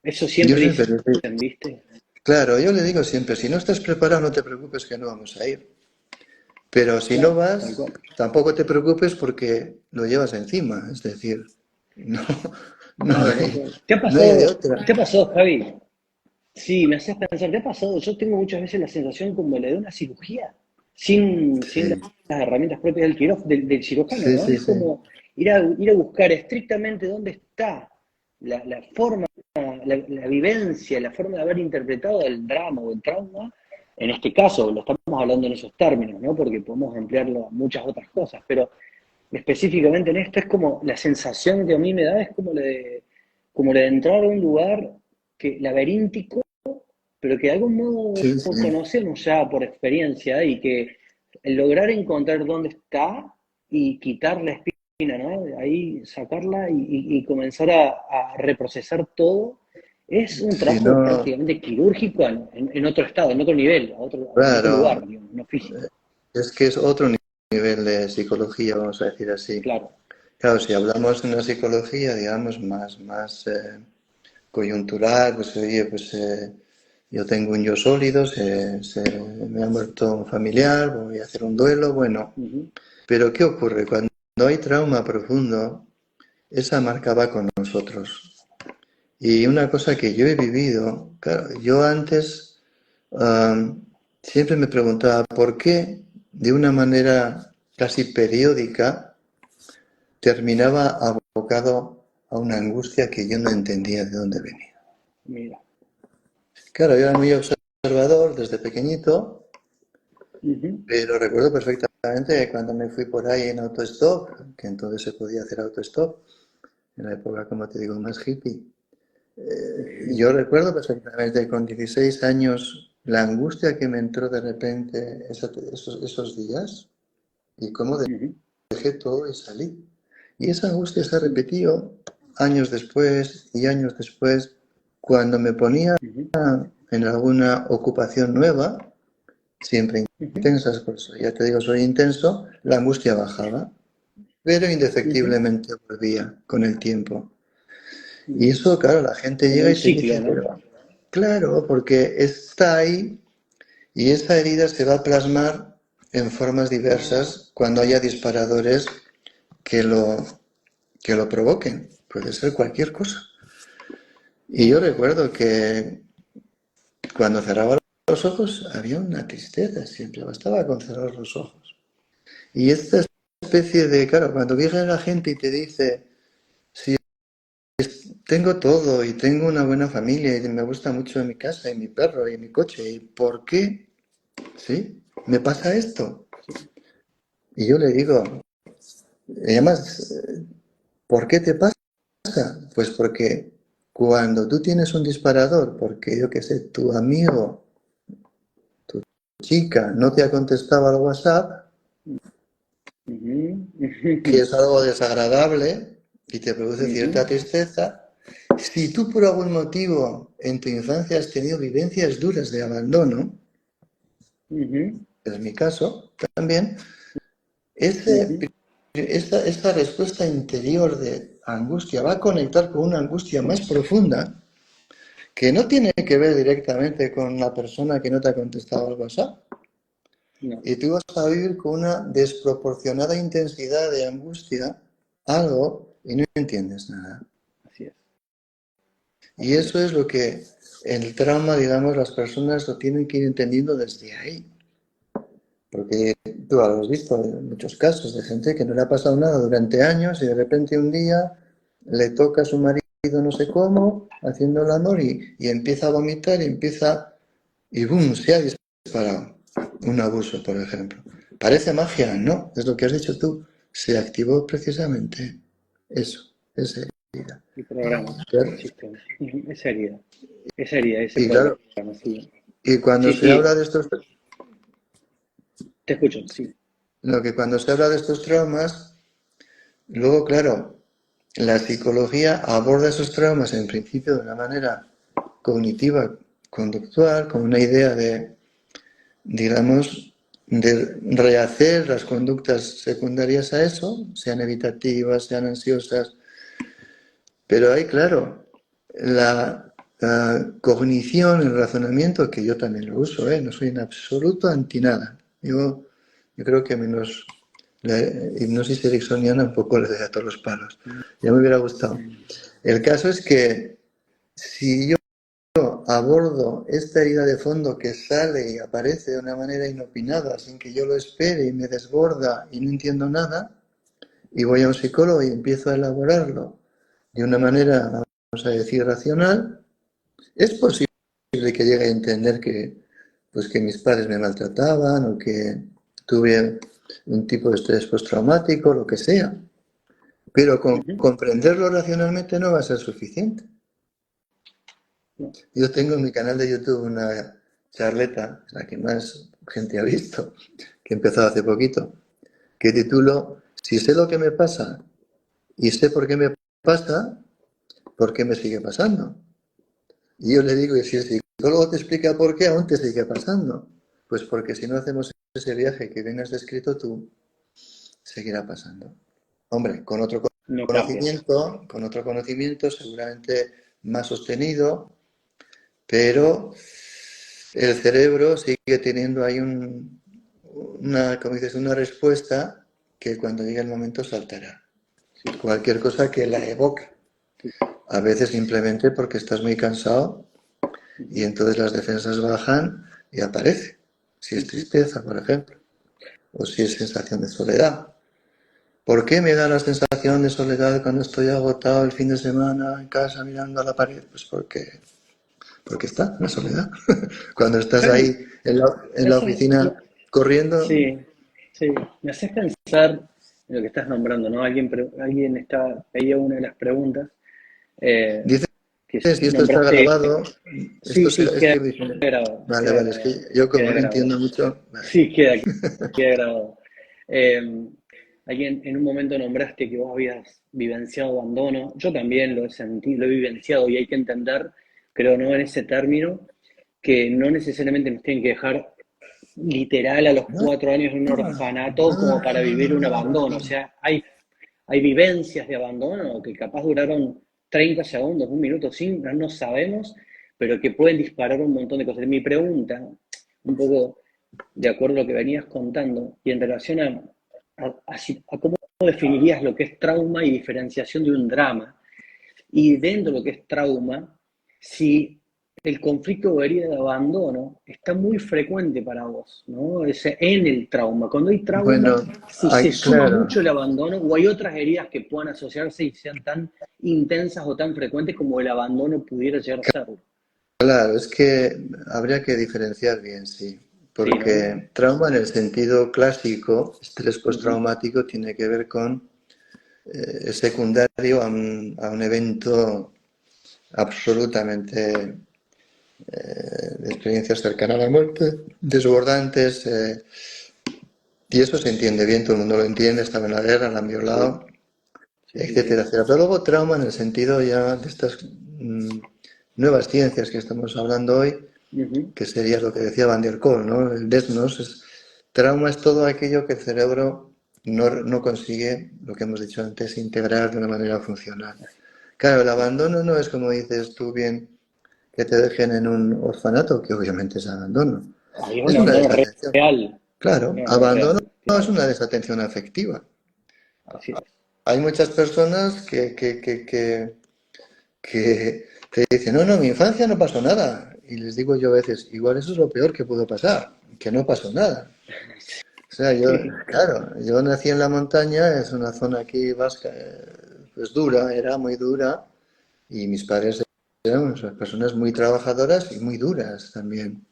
Eso Yo siempre siempre dicen, les digo, ¿viste? claro, yo le digo siempre, si no estás preparado, no te preocupes que no vamos a ir. Pero si no Claro, tal vas, cual. tampoco te preocupes porque lo llevas encima. Es decir, no, no Claro, tal hay, cual. no hay de otra. ¿Te ha pasado, Javi? Sí, me haces pensar, ¿te ha pasado? Yo tengo muchas veces la sensación como la de una cirugía, sin Sí, las herramientas propias del cirujano, sí, ¿no? sí, Es sí. como ir a buscar estrictamente dónde está la forma, la vivencia, la forma de haber interpretado el drama o el trauma. En este caso, lo estamos hablando en esos términos, ¿no? Porque podemos emplearlo a muchas otras cosas, pero específicamente en esto es como la sensación que a mí me da es como la de entrar a un lugar laberíntico, pero que de algún modo Sí, sí. conocemos ya por experiencia y que el lograr encontrar dónde está y quitar la espina, ¿no? De ahí sacarla y comenzar a reprocesar todo, es un Si trabajo no, prácticamente quirúrgico en otro estado, en otro nivel, en otro claro, lugar, digamos, no físico. es que es otro nivel de psicología, vamos a decir así. Claro. Claro, si hablamos de una psicología, digamos, más coyuntural, pues oye, pues yo tengo un yo sólido, me ha muerto un familiar, voy a hacer un duelo, bueno. Ujú, Pero ¿qué ocurre? Cuando hay trauma profundo, esa marca va con nosotros. Y una cosa que yo he vivido, claro, yo antes siempre me preguntaba por qué de una manera casi periódica terminaba abocado a una angustia que yo no entendía de dónde venía. mira. Claro, yo era muy observador desde pequeñito, Ujú, pero recuerdo perfectamente que cuando me fui por ahí en autostop, que entonces se podía hacer autostop, en la época, como te digo, más hippie. Yo recuerdo perfectamente con 16 años la angustia que me entró de repente esos días y cómo ujú, dejé todo y salí. Y esa angustia se repitió años después y años después, cuando me ponía ujú, en alguna ocupación nueva, siempre ujú, intensas, por eso ya te digo, soy intenso, la angustia bajaba, pero ujú, indefectiblemente volvía con el tiempo. Y ujú. eso, claro, la gente Como llega un y te ciclo, dice, ¿no? pero claro, porque está ahí y esa herida se va a plasmar en formas diversas cuando haya disparadores que lo, que lo provoquen. Puede ser cualquier cosa. Y yo recuerdo que cuando cerraba los ojos había una tristeza siempre, bastaba con cerrar los ojos. Y esta especie de, claro, cuando viene la gente y te dice, si tengo todo y tengo una buena familia y me gusta mucho mi casa y mi perro y mi coche, ¿y por qué? ¿Sí? ¿Me pasa esto? Y yo le digo, y además, ¿por qué te pasa? Pues porque cuando tú tienes un disparador, porque yo qué sé, tu amigo, tu chica no te ha contestado al WhatsApp, Ujú. que es algo desagradable y te produce cierta Ujú. tristeza, si tú por algún motivo en tu infancia has tenido vivencias duras de abandono, Ujú. es mi caso también, Ujú. esta respuesta interior de angustia va a conectar con una angustia más profunda que no tiene que ver directamente con la persona que no te ha contestado al WhatsApp. No, Y tú vas a vivir con una desproporcionada intensidad de angustia, algo, y no entiendes nada. así es, Y así eso es. es lo que el trauma, digamos, las personas lo tienen que ir entendiendo desde ahí. Porque tú lo has visto en muchos casos de gente que no le ha pasado nada durante años y de repente un día le toca a su marido no sé cómo, haciendo el amor y empieza a vomitar y empieza y ¡boom! Se ha disparado. Un abuso, por ejemplo. Parece magia, ¿no? Es lo que has dicho tú. Se activó precisamente eso, esa herida. El programa, Claro. el sistema. Ujú. Esa herida, ese Y claro, programa, sí. y cuando Sí, se sí, habla de estos, te escucho, sí. lo que cuando se habla de estos traumas, luego, claro, la psicología aborda esos traumas en principio de una manera cognitiva, conductual, con una idea de, digamos, de rehacer las conductas secundarias a eso, sean evitativas, sean ansiosas. Pero hay, claro, la cognición, el razonamiento, que yo también lo uso, no soy en absoluto anti nada. Yo creo que menos la hipnosis ericksoniana un poco le da a todos los palos. Ya me hubiera gustado. El caso es que si yo abordo esta herida de fondo que sale y aparece de una manera inopinada, sin que yo lo espere y me desborda y no entiendo nada, y voy a un psicólogo y empiezo a elaborarlo de una manera, vamos a decir, racional, es posible que llegue a entender que, pues, que mis padres me maltrataban o que tuve un tipo de estrés postraumático, lo que sea. Pero con Ujú. comprenderlo racionalmente no va a ser suficiente. No. Yo tengo en mi canal de YouTube una charleta, la que más gente ha visto, que he empezado hace poquito, que titulo Si sé lo que me pasa y sé por qué me pasa, ¿por qué me sigue pasando? Y yo le digo, y si el psicólogo te explica por qué, aún te sigue pasando. Pues porque si no hacemos ese viaje que bien has descrito tú, seguirá pasando. Hombre, No cambia. con otro conocimiento seguramente más sostenido, pero el cerebro sigue teniendo ahí como dices, una respuesta que cuando llegue el momento saltará. Sí, Cualquier cosa que la sí, evoque. sí. A veces simplemente porque estás muy cansado y Ujú. entonces las defensas bajan y aparece. Si es Ujú. tristeza, por ejemplo, o si es sensación de soledad. ¿Por qué me da la sensación de soledad cuando estoy agotado el fin de semana en casa mirando a la pared? Pues porque está la soledad. Cuando estás ¿Sabes? ahí en Me la hace, oficina corriendo, sí, sí. Me haces pensar en lo que estás nombrando, ¿no? Alguien veía una de las preguntas eh, dices, que si esto está nombraste. grabado, Sí, sí, es queda que grabado, vale, queda vale, es grabado, que yo como queda no grabado. entiendo mucho, vale. Sí, queda grabado. Eh, Alguien en un momento nombraste que vos habías vivenciado abandono. Yo también lo he sentido, lo he vivenciado y hay que entender, creo, no en ese término, que no necesariamente nos tienen que dejar literal a los No, 4 años en un orfanato como para vivir un abandono. O sea, hay vivencias de abandono que capaz duraron 30 segundos, un minuto, cinco, no sabemos, pero que pueden disparar un montón de cosas. Mi pregunta, un poco de acuerdo a lo que venías contando, y en relación a cómo definirías lo que es trauma y diferenciación de un drama, y dentro de lo que es trauma, si el conflicto o herida de abandono está muy frecuente para vos, ¿no? En el trauma. Cuando hay trauma, Bueno, se suma claro, mucho el abandono o hay otras heridas que puedan asociarse y sean tan intensas o tan frecuentes como el abandono pudiera llegar a serlo. claro, es que habría que diferenciar bien, sí, Sí, ¿no? porque trauma en el sentido clásico, estrés Ujú. postraumático, tiene que ver con es secundario a un evento absolutamente de experiencias cercanas a la muerte, desbordantes, y eso se entiende bien, todo el mundo lo entiende, estaba en la guerra, la han Sí, violado, sí, sí, etcétera, sí. etcétera. Pero luego trauma en el sentido ya de estas nuevas ciencias que estamos hablando hoy, Ujú. que sería lo que decía Van der Kolk, ¿no? El desnos, trauma es todo aquello que el cerebro no consigue, lo que hemos dicho antes, integrar de una manera funcional. Claro, el abandono no es como dices tú bien, que te dejen en un orfanato, que obviamente es abandono. Ahí es un Es una abandono desatención. real. Claro, Un abandono abandono real, no tienes es una razón. desatención afectiva. Así es. Hay muchas personas que te dicen, no, no, en mi infancia no pasó nada. Y les digo yo a veces, igual eso es lo peor que pudo pasar, que no pasó nada. O sea, yo, Sí, claro, yo nací en la montaña, es una zona aquí vasca, pues dura, era muy dura, y mis padres eran unas personas muy trabajadoras y muy duras también.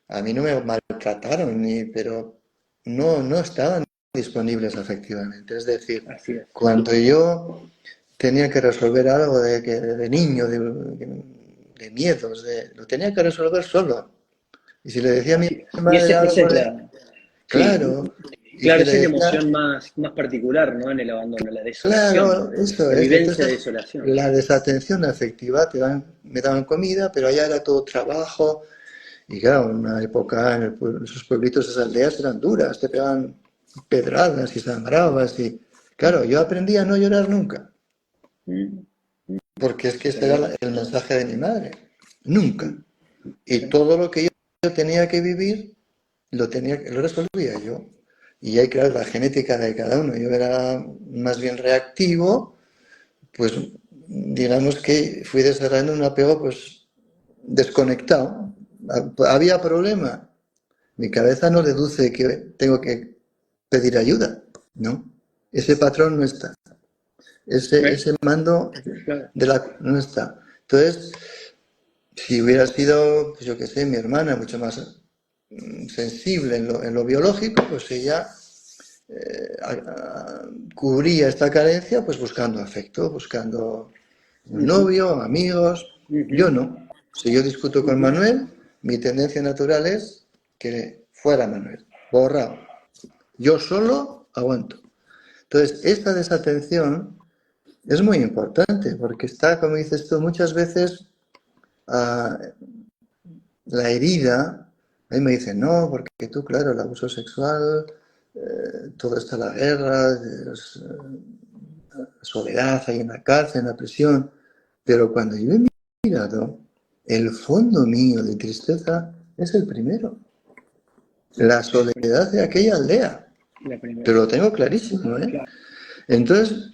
A mí no me maltrataron, pero no estaban disponibles afectivamente. Es decir, así es. cuando yo tenía que resolver algo de niño, de miedos, lo tenía que resolver solo. Y si le decía a mi Así es. Y madre esa algo es de, la, sí, claro, y claro, si le esa es la decía, emoción más particular, ¿no? En el abandono, la desolación, claro, eso la es. vivencia de Entonces, desolación. la desatención afectiva, me daban comida, pero allá era todo trabajo. Y claro, en una época esos pueblitos, esas aldeas eran duras, te pegaban pedradas y sangrabas. Y claro, yo aprendí a no llorar nunca, Mm, porque es que ese era tremendo. el mensaje de mi madre. Nunca. Mm, Y sí, todo lo que yo tenía que vivir, lo resolvía yo. Y ahí, claro, la genética de cada uno. Yo era más bien reactivo, pues digamos que fui desarrollando un apego pues desconectado. Había problema. Mi cabeza no deduce que tengo que pedir ayuda, ¿no? Ese patrón no está. Ese mando claro. no está. Entonces, si hubiera sido, pues yo qué sé, mi hermana mucho más sensible en lo biológico, pues ella cubría esta carencia pues buscando afecto, buscando un Ujú, novio, amigos. Yo ujú, no. Si yo discuto con ujú. Manuel, mi tendencia natural es que fuera Manuel, borrado. Yo solo aguanto. Entonces, esta desatención es muy importante porque está, como dices tú, muchas veces la herida. A mí me dicen, no, porque tú, claro, el abuso sexual, todo está la guerra, soledad, hay en la cárcel, en la prisión. Pero cuando yo he mirado, el fondo mío de tristeza es el primero. La soledad de aquella aldea. La primera. Pero lo tengo clarísimo, ¿eh? Claro. Entonces,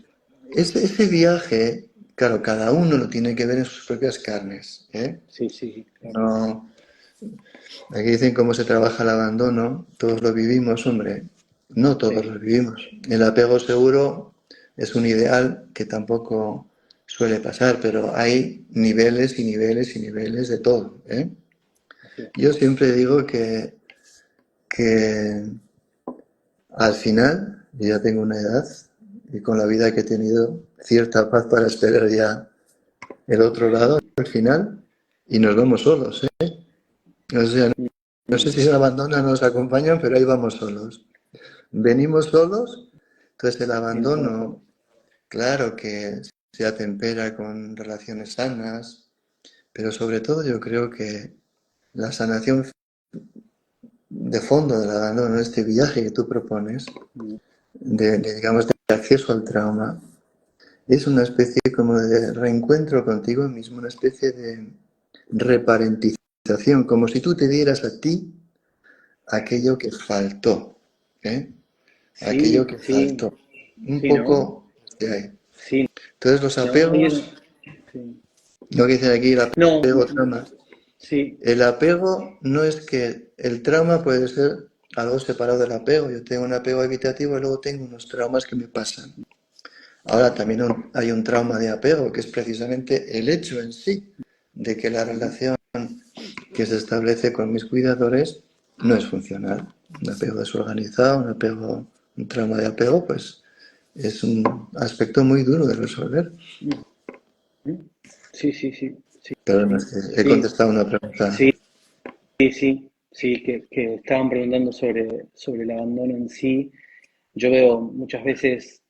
ese viaje, claro, cada uno lo tiene que ver en sus propias carnes, ¿eh? Sí, sí, claro. No, aquí dicen cómo se trabaja el abandono, todos lo vivimos, hombre, no todos Sí. lo vivimos. El apego seguro es un ideal que tampoco suele pasar, pero hay niveles y niveles y niveles de todo, ¿eh? Así es. Yo siempre digo que al final, yo ya tengo una edad y con la vida que he tenido, cierta paz para esperar ya el otro lado, al final, y nos vamos solos, ¿eh? O sea, no sé Mm, si se abandonan o nos acompañan, pero ahí vamos solos. Venimos solos, entonces el y nos vamos solos. abandono, claro que se atempera con relaciones sanas, pero sobre todo yo creo que la sanación de fondo del abandono, este viaje que tú propones, Mm, digamos, de acceso al trauma, es una especie como de reencuentro contigo mismo, una especie de reparentización, como si tú te dieras a ti aquello que faltó, ¿eh? Aquello sí, que sí, faltó. Un sí, ¿no? poco de ahí. Sí, Entonces los ¿no? apegos, Sí. lo que dicen aquí, el No, apego trauma. sí, El apego no es que el trauma puede ser algo separado del apego. Yo tengo un apego evitativo y luego tengo unos traumas que me pasan. Ahora también hay un trauma de apego, que es precisamente el hecho en sí de que la relación que se establece con mis cuidadores no es funcional. Un apego desorganizado, un trauma de apego, pues es un aspecto muy duro de resolver. sí, sí, sí, sí, Pero no sí, es que he sí, contestado una pregunta. sí, sí, sí, sí, que estaban preguntando sobre el abandono en sí. Yo veo muchas veces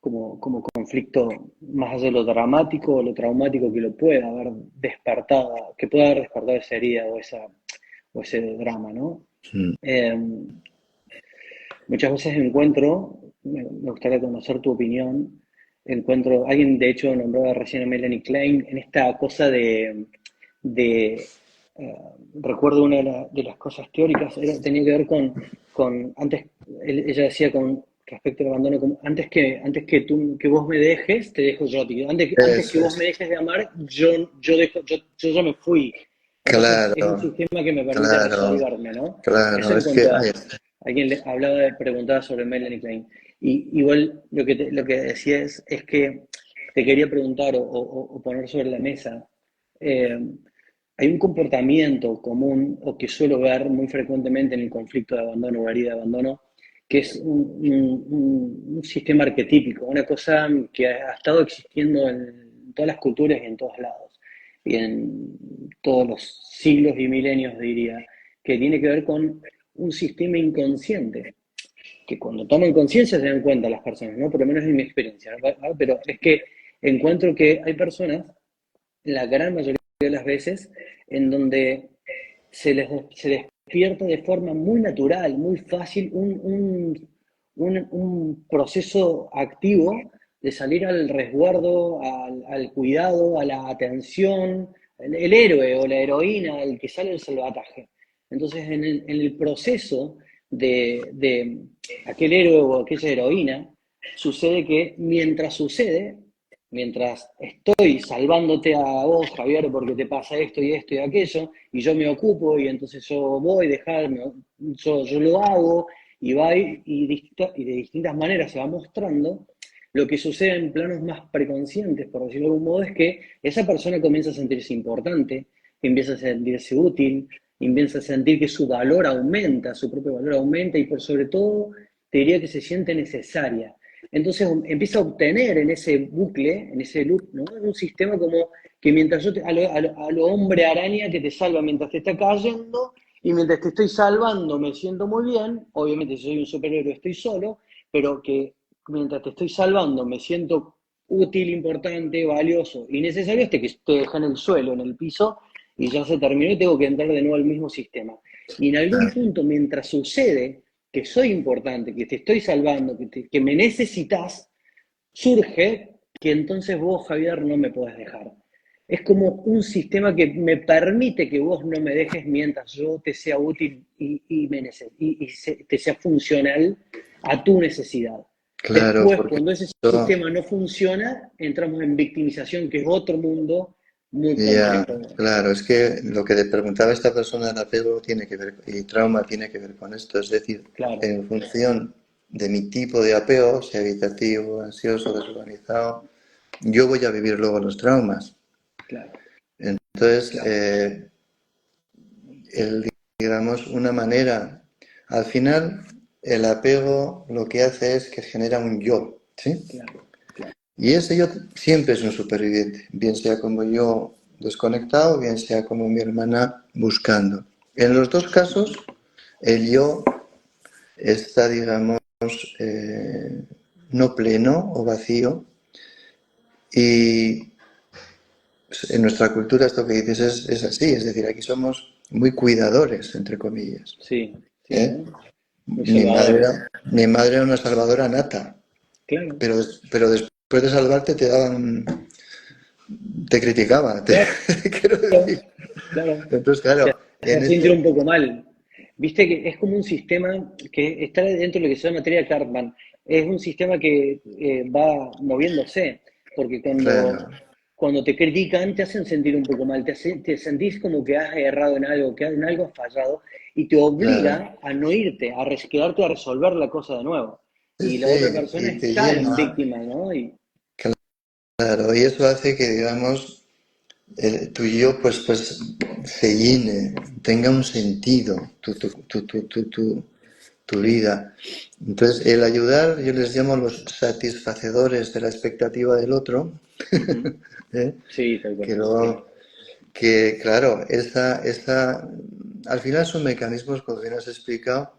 como conflicto más allá de lo dramático o lo traumático que lo pueda haber despertado, que pueda haber despertado esa herida o ese drama, ¿no? Mm. Eh, Muchas veces encuentro, me gustaría conocer tu opinión, alguien de hecho nombró recién a Melanie Klein en esta cosa de eh, recuerdo una de las cosas teóricas, tenía que ver antes, ella decía con respecto al abandono, que vos me dejes, te dejo yo a ti. Antes que Eso vos me es. dejes de amar, yo ya me fui. Entonces es un Claro, sistema que me permite claro, resolverme, ¿no? Eso claro. en Es que cuanto ahí a, está. alguien le preguntaba sobre Melanie Klein. Y igual lo que decía es que te quería preguntar o poner sobre la mesa. eh, Hay un comportamiento común o que suelo ver muy frecuentemente en el conflicto de abandono o herida de abandono, que es un sistema arquetípico, una cosa que ha estado existiendo en todas las culturas y en todos lados, y en todos los siglos y milenios, diría, que tiene que ver con un sistema inconsciente, que cuando toman conciencia se dan cuenta las personas, ¿no? Por lo menos en mi experiencia, ¿no? Pero es que encuentro que hay personas, la gran mayoría de las veces, en donde se despierta de forma muy natural, muy fácil, un proceso activo de salir al resguardo, al cuidado, a la atención, el héroe o la heroína, el que sale del salvataje. Entonces, en el proceso de aquel héroe o aquella heroína, sucede que mientras estoy salvándote a vos, Javier, porque te pasa esto y aquello, y yo me ocupo, y entonces yo voy, dejarme, yo lo hago, y va y de distintas maneras se va mostrando, lo que sucede en planos más preconscientes, por decirlo de algún modo, es que esa persona comienza a sentirse importante, empieza a sentirse útil, empieza a sentir que su valor aumenta, su propio valor aumenta, y por sobre todo, te diría que se siente necesaria. Entonces empieza a obtener en ese bucle, en ese loop, ¿no? Un sistema como que mientras a lo hombre araña que te salva mientras te está cayendo, y mientras te estoy salvando me siento muy bien, obviamente si soy un superhéroe estoy solo, pero que mientras te estoy salvando me siento útil, importante, valioso y necesario, hasta que te deja en el suelo, en el piso, y ya se terminó y tengo que entrar de nuevo al mismo sistema. Y en algún punto, mientras sucede que soy importante, que te estoy salvando, que me necesitas, surge que entonces vos, Javier, no me podés dejar. Es como un sistema que me permite que vos no me dejes mientras yo te sea útil te sea funcional a tu necesidad. Claro, Después, porque cuando ese esto, sistema no funciona, entramos en victimización, que es otro mundo muy ya, complejo. claro, es que lo que te preguntaba esta persona del apego tiene que ver, y trauma tiene que ver con esto, es decir, Claro, en función de mi tipo de apego, sea evitativo, ansioso, desorganizado, yo voy a vivir luego los traumas. claro, Entonces, claro, digamos, una manera, al final, el apego lo que hace es que genera un yo, ¿sí? claro, claro. Y ese yo siempre es un superviviente, bien sea como yo desconectado, bien sea como mi hermana buscando. En los dos casos, el yo está, digamos, no pleno o vacío. Y en nuestra cultura esto que dices es así, es decir, aquí somos muy cuidadores, entre comillas. Sí, sí, ¿Eh? ¿eh? Muy salvadores. Mi madre era una salvadora nata, Claro, pero después de salvarte te daban, te criticaba, claro, quiero decir. claro. Entonces, Te claro, hace en sentir este, un poco mal. Viste que es como un sistema que está dentro de lo que se llama teoría Cartman. Es un sistema que va moviéndose, porque claro, cuando te critican te hacen sentir un poco mal, te sentís como que has errado en algo, que en algo has fallado, y te claro. obliga a no irte, quedarte a resolver la cosa de nuevo. Sí, Y la otra sí, persona y te está en llena, víctima, ¿no? Y, claro, y eso hace que, digamos, tu yo pues se llene, tenga un sentido, tu vida. Entonces, el ayudar, yo les llamo los satisfacedores de la expectativa del otro, ujú, ¿eh? sí, tal cual, que sí, luego, que claro, al final son mecanismos, como bien has explicado,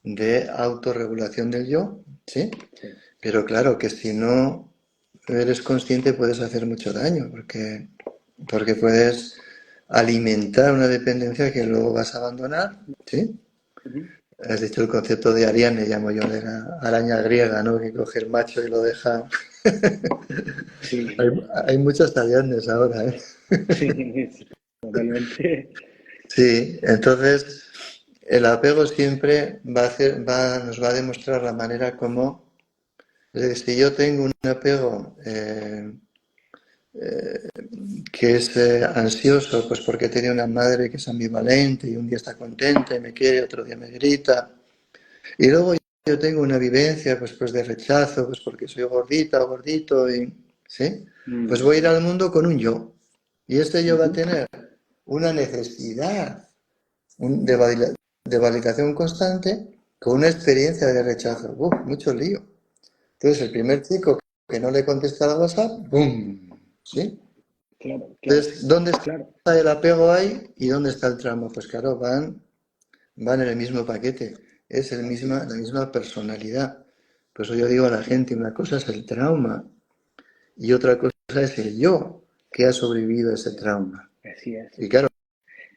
de autorregulación del yo, ¿sí? sí, Pero claro que si no eres consciente puedes hacer mucho daño, porque puedes alimentar una dependencia que luego vas a abandonar, ¿sí? ujú, Has dicho el concepto de Ariane, llamo yo, de la araña griega, ¿no? Que coge el macho y lo deja. Hay, sí, hay muchas Arianes ahora, ¿eh? sí, sí, totalmente. Sí, entonces el apego siempre nos va a demostrar la manera como, es decir, si yo tengo un apego que es ansioso, pues porque tiene una madre que es ambivalente y un día está contenta y me quiere, otro día me grita, y luego yo tengo una vivencia pues de rechazo, pues porque soy gordita o gordito, y, ¿sí? Pues Mm, voy a ir al mundo con un yo. Y este yo va a ujú, tener una necesidad de validación constante con una experiencia de rechazo. ¡Uf! Mucho lío. Entonces, el primer chico que no le contesta a WhatsApp, ¡bum! ¿Sí? claro, claro, Entonces, ¿dónde claro. está el apego ahí y dónde está el trauma? Pues claro, van en el mismo paquete. Es Así es. la misma personalidad. Por eso yo digo a la Sí, gente, una cosa es el trauma y otra cosa es el yo que ha sobrevivido a ese trauma. así es. Y claro,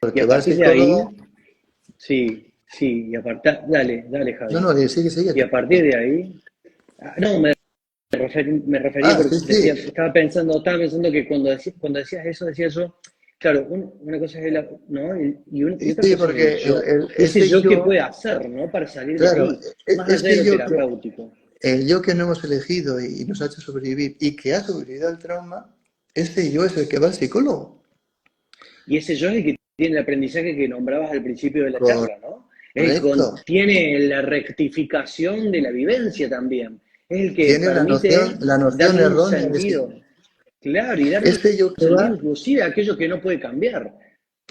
Y porque a va al partir de ahí, psicólogo, sí, sí, y a partir, dale, dale, no, Javi. no, sigue, sigue Y tú. a partir de ahí, no, me refería Ah, porque sí, decía, sí. estaba pensando que cuando decías eso, decía yo, claro, una cosa es ¿no? Y otra Sí, cosa es el porque yo. Y ese ese yo qué yo, puede hacer, ¿no? Para salir de claro, ahí, más allá de este lo yo que, terapéutico. el yo que no hemos elegido y nos ha hecho sobrevivir y que ha sobrevivido al trauma, ese yo es el que va al psicólogo. Y ese yo es el que tiene el aprendizaje que nombrabas al principio de la charla, ¿no? Es el que Correcto. tiene la rectificación de la vivencia también. Es el que Tiene permite la noción darle un errónea de sí sentido, mismo. claro, y darle un Ese yo que sentido va, inclusive a aquello que no puede cambiar.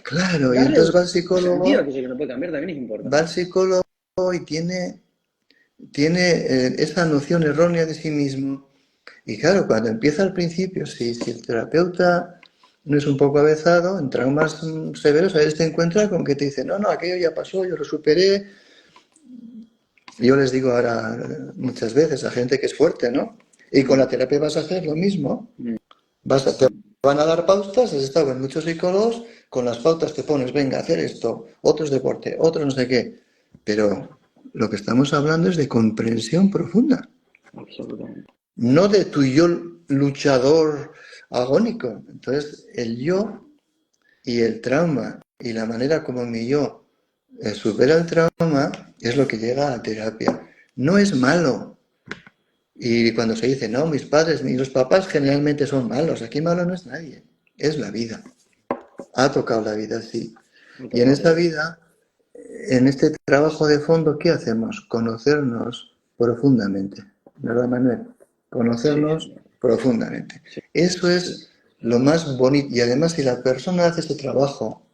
claro, y Darle entonces un sentido a aquello que no puede cambiar también es va al importante. psicólogo y tiene esa noción errónea de sí mismo. Y claro, cuando empieza al principio, si el terapeuta no es un poco avezado, en traumas severos, a veces te encuentra con que te dice, no, no, aquello ya pasó, yo lo superé. Yo les digo ahora muchas veces a gente que es fuerte, ¿no? Y con la Mm, terapia vas a hacer lo mismo. mm, Te mm. van a dar pautas, has estado en muchos psicólogos, con las pautas te pones, venga, hacer esto, otros deporte, otros no sé qué. Pero lo que estamos hablando es de comprensión profunda, Absolutamente. no de tu yo luchador agónico. Entonces, el yo y el trauma y la manera como mi yo supera el trauma es lo que llega a la terapia. No es malo. Y cuando se dice, no, mis padres, los papás generalmente son malos, aquí malo no es nadie, es la vida. Ha tocado la vida, sí. Me Y en tocó la esa vida. vida, en este trabajo de fondo, ¿qué hacemos? Conocernos profundamente. ¿Verdad, Manuel? Sí, Conocernos señor. profundamente. Sí, Eso sí. es lo más bonito. Y además, si la persona hace ese trabajo,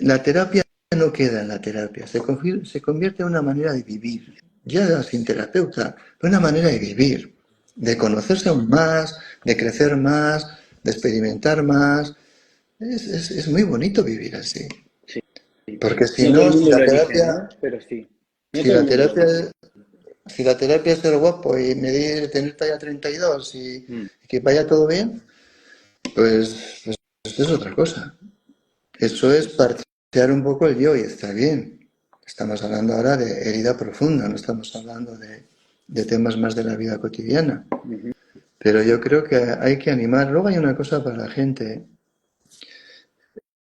la terapia no queda en la terapia, se convierte en una manera de vivir, ya sin terapeuta, una manera de vivir, de conocerse aún más, de crecer más, de experimentar más. Es muy bonito vivir así, Sí. porque si No todo el no, mundo lo elige, ¿no? Pero sí. No si todo el la mundo lo elige. terapia, si la terapia es ser guapo y medir, tener talla 32 Mm, y que vaya todo bien, pues esto es otra cosa. Eso es sí, sí. parchear un poco el yo y está bien. Estamos hablando ahora de herida profunda, no estamos hablando de temas más de la vida cotidiana. Ujú, Pero yo creo que hay que animar. Luego hay una cosa para la gente.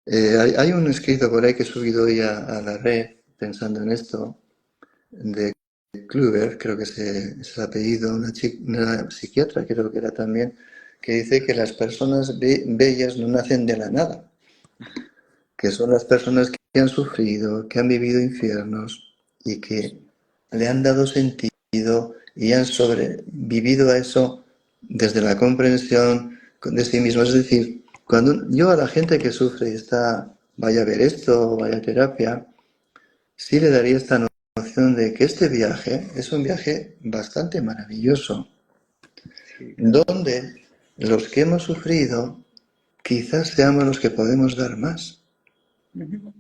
Hay un escrito por ahí que he subido hoy a la red pensando en esto, de Kluber, creo que es el apellido, una psiquiatra creo que era también, que dice que las personas bellas no nacen de la nada, que son las personas que han sufrido, que han vivido infiernos y que le han dado sentido y han sobrevivido a eso desde la comprensión de sí mismo. Es decir, cuando yo a la gente que sufre y está, vaya a ver esto, vaya a terapia, sí le daría esta noción de que este viaje es un viaje bastante maravilloso, Sí, donde los que hemos sufrido quizás seamos los que podemos dar más. ujú,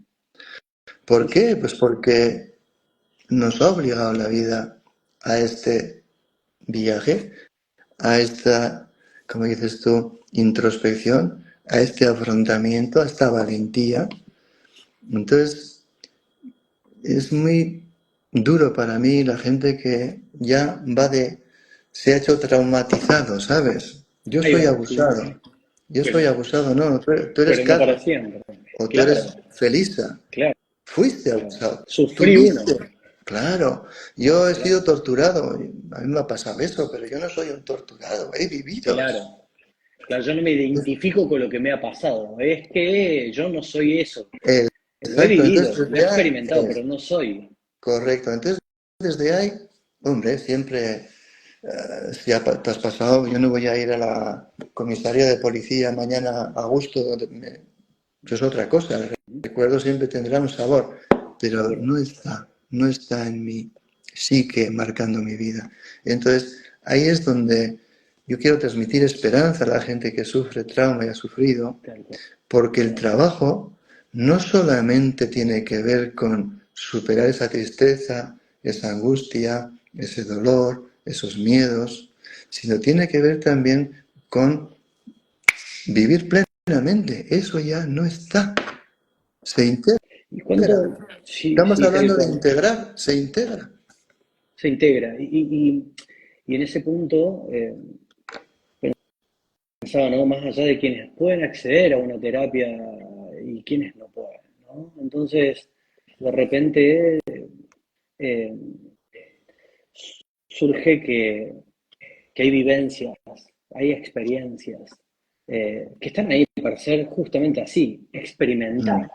¿Por sí, sí, qué? Pues porque nos ha obligado la vida a este viaje, a esta, como dices tú, introspección, a este afrontamiento, a esta valentía. Entonces, es muy duro para mí la gente que ya se ha hecho traumatizado, ¿sabes? ahí va, sí, Yo soy pero, abusado, no, tú eres pero no para Carlos, siempre, o tú claro, eres Felisa. claro, Fuiste abusado. sufrí uno, Tuviste. Claro. Yo he claro, sido torturado. A mí me ha pasado eso, pero yo no soy un torturado. He vivido. claro. Claro, yo no me identifico con lo que me ha pasado, es que yo no soy eso. Lo he Exacto. Entonces, vivido, lo he desde ahí, experimentado, pero no soy. correcto. Entonces, desde ahí, hombre, siempre, si te has pasado, yo no voy a ir a la comisaría de policía mañana a gusto, eso es otra cosa. El recuerdo siempre tendrá un sabor, pero Seguro. no está en mi psique marcando mi vida. Entonces, ahí es donde yo quiero transmitir esperanza a la gente que sufre trauma y ha sufrido, Tal cual, porque el tal cual. trabajo no solamente tiene que ver con superar esa tristeza, esa angustia, ese dolor, esos miedos, sino tiene que ver también con vivir plenamente. Eso ya no está. Se integra. Y cuando, sí, Estamos sí, tal hablando de cual, integrar, se integra. se integra. Y en ese punto, pensaba, ¿no? Más allá de quienes pueden acceder a una terapia y quienes no pueden, ¿no? Entonces, de repente eh, surge que hay vivencias, hay experiencias que están ahí para ser justamente así, Mm. experimentadas,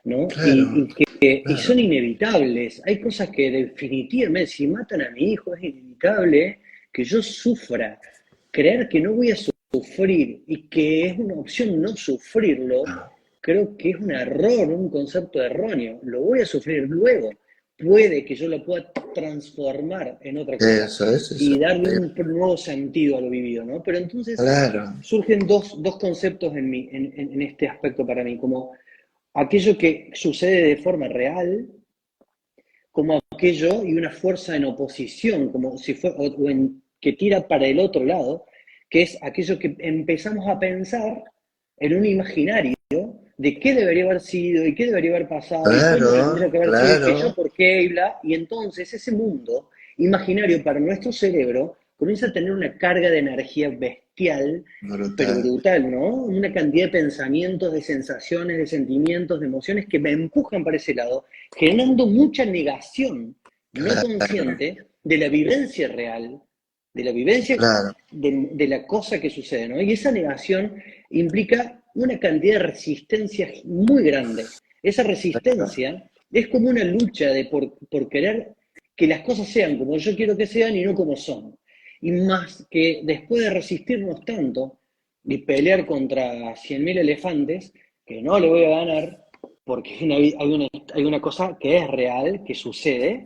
¿no? Claro, Y claro, son inevitables. Hay cosas que definitivamente, si matan a mi hijo, es inevitable que yo sufra. Creer que no voy a sufrir y que es una opción no sufrirlo, creo que es un error, un concepto erróneo. Lo voy a sufrir luego. Puede que yo lo pueda transformar en otra cosa eso. y darle un nuevo sentido a lo vivido, ¿no? Pero entonces Claro, surgen dos conceptos en este aspecto para mí, como aquello que sucede de forma real, como aquello y una fuerza en oposición, como si fue, que tira para el otro lado, que es aquello que empezamos a pensar en un imaginario de qué debería haber sido y qué debería haber pasado y cómo tendría claro, que haber sido y que yo claro, por qué y bla, y entonces ese mundo imaginario para nuestro cerebro comienza a tener una carga de energía bestial, pero brutal. brutal, ¿no? Una cantidad de pensamientos, de sensaciones, de sentimientos, de emociones que me empujan para ese lado, generando mucha negación no Claro, consciente de la vivencia real, de la vivencia claro, de la cosa que sucede, ¿no? Y esa negación implica una cantidad de resistencia muy grande. Esa resistencia es como una lucha por querer que las cosas sean como yo quiero que sean y no como son. Y más que después de resistirnos tanto y pelear contra 100.000 elefantes, que no le voy a ganar, porque hay una cosa que es real, que sucede,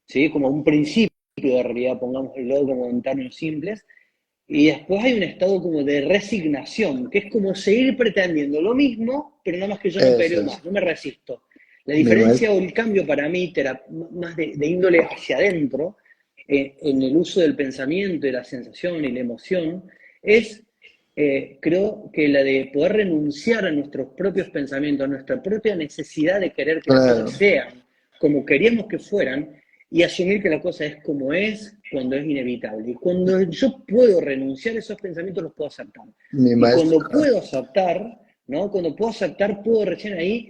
¿sí? Como un principio de realidad, pongámoslo como en términos simples, y después hay un estado como de resignación, que es como seguir pretendiendo lo mismo, pero nada más que yo no eso peleo es. más, no me resisto. La Mi diferencia maestro, o el cambio para mí, más de índole hacia adentro, en el uso del pensamiento, de la sensación y la emoción, es, creo que la de poder renunciar a nuestros propios pensamientos, a nuestra propia necesidad de querer que las cosas claro, sean como queríamos que fueran, y asumir que la cosa es como es cuando es inevitable. Y cuando yo puedo renunciar a esos pensamientos, los puedo aceptar. mi Y maestro, cuando puedo aceptar, ¿no? Cuando puedo aceptar, puedo recién ahí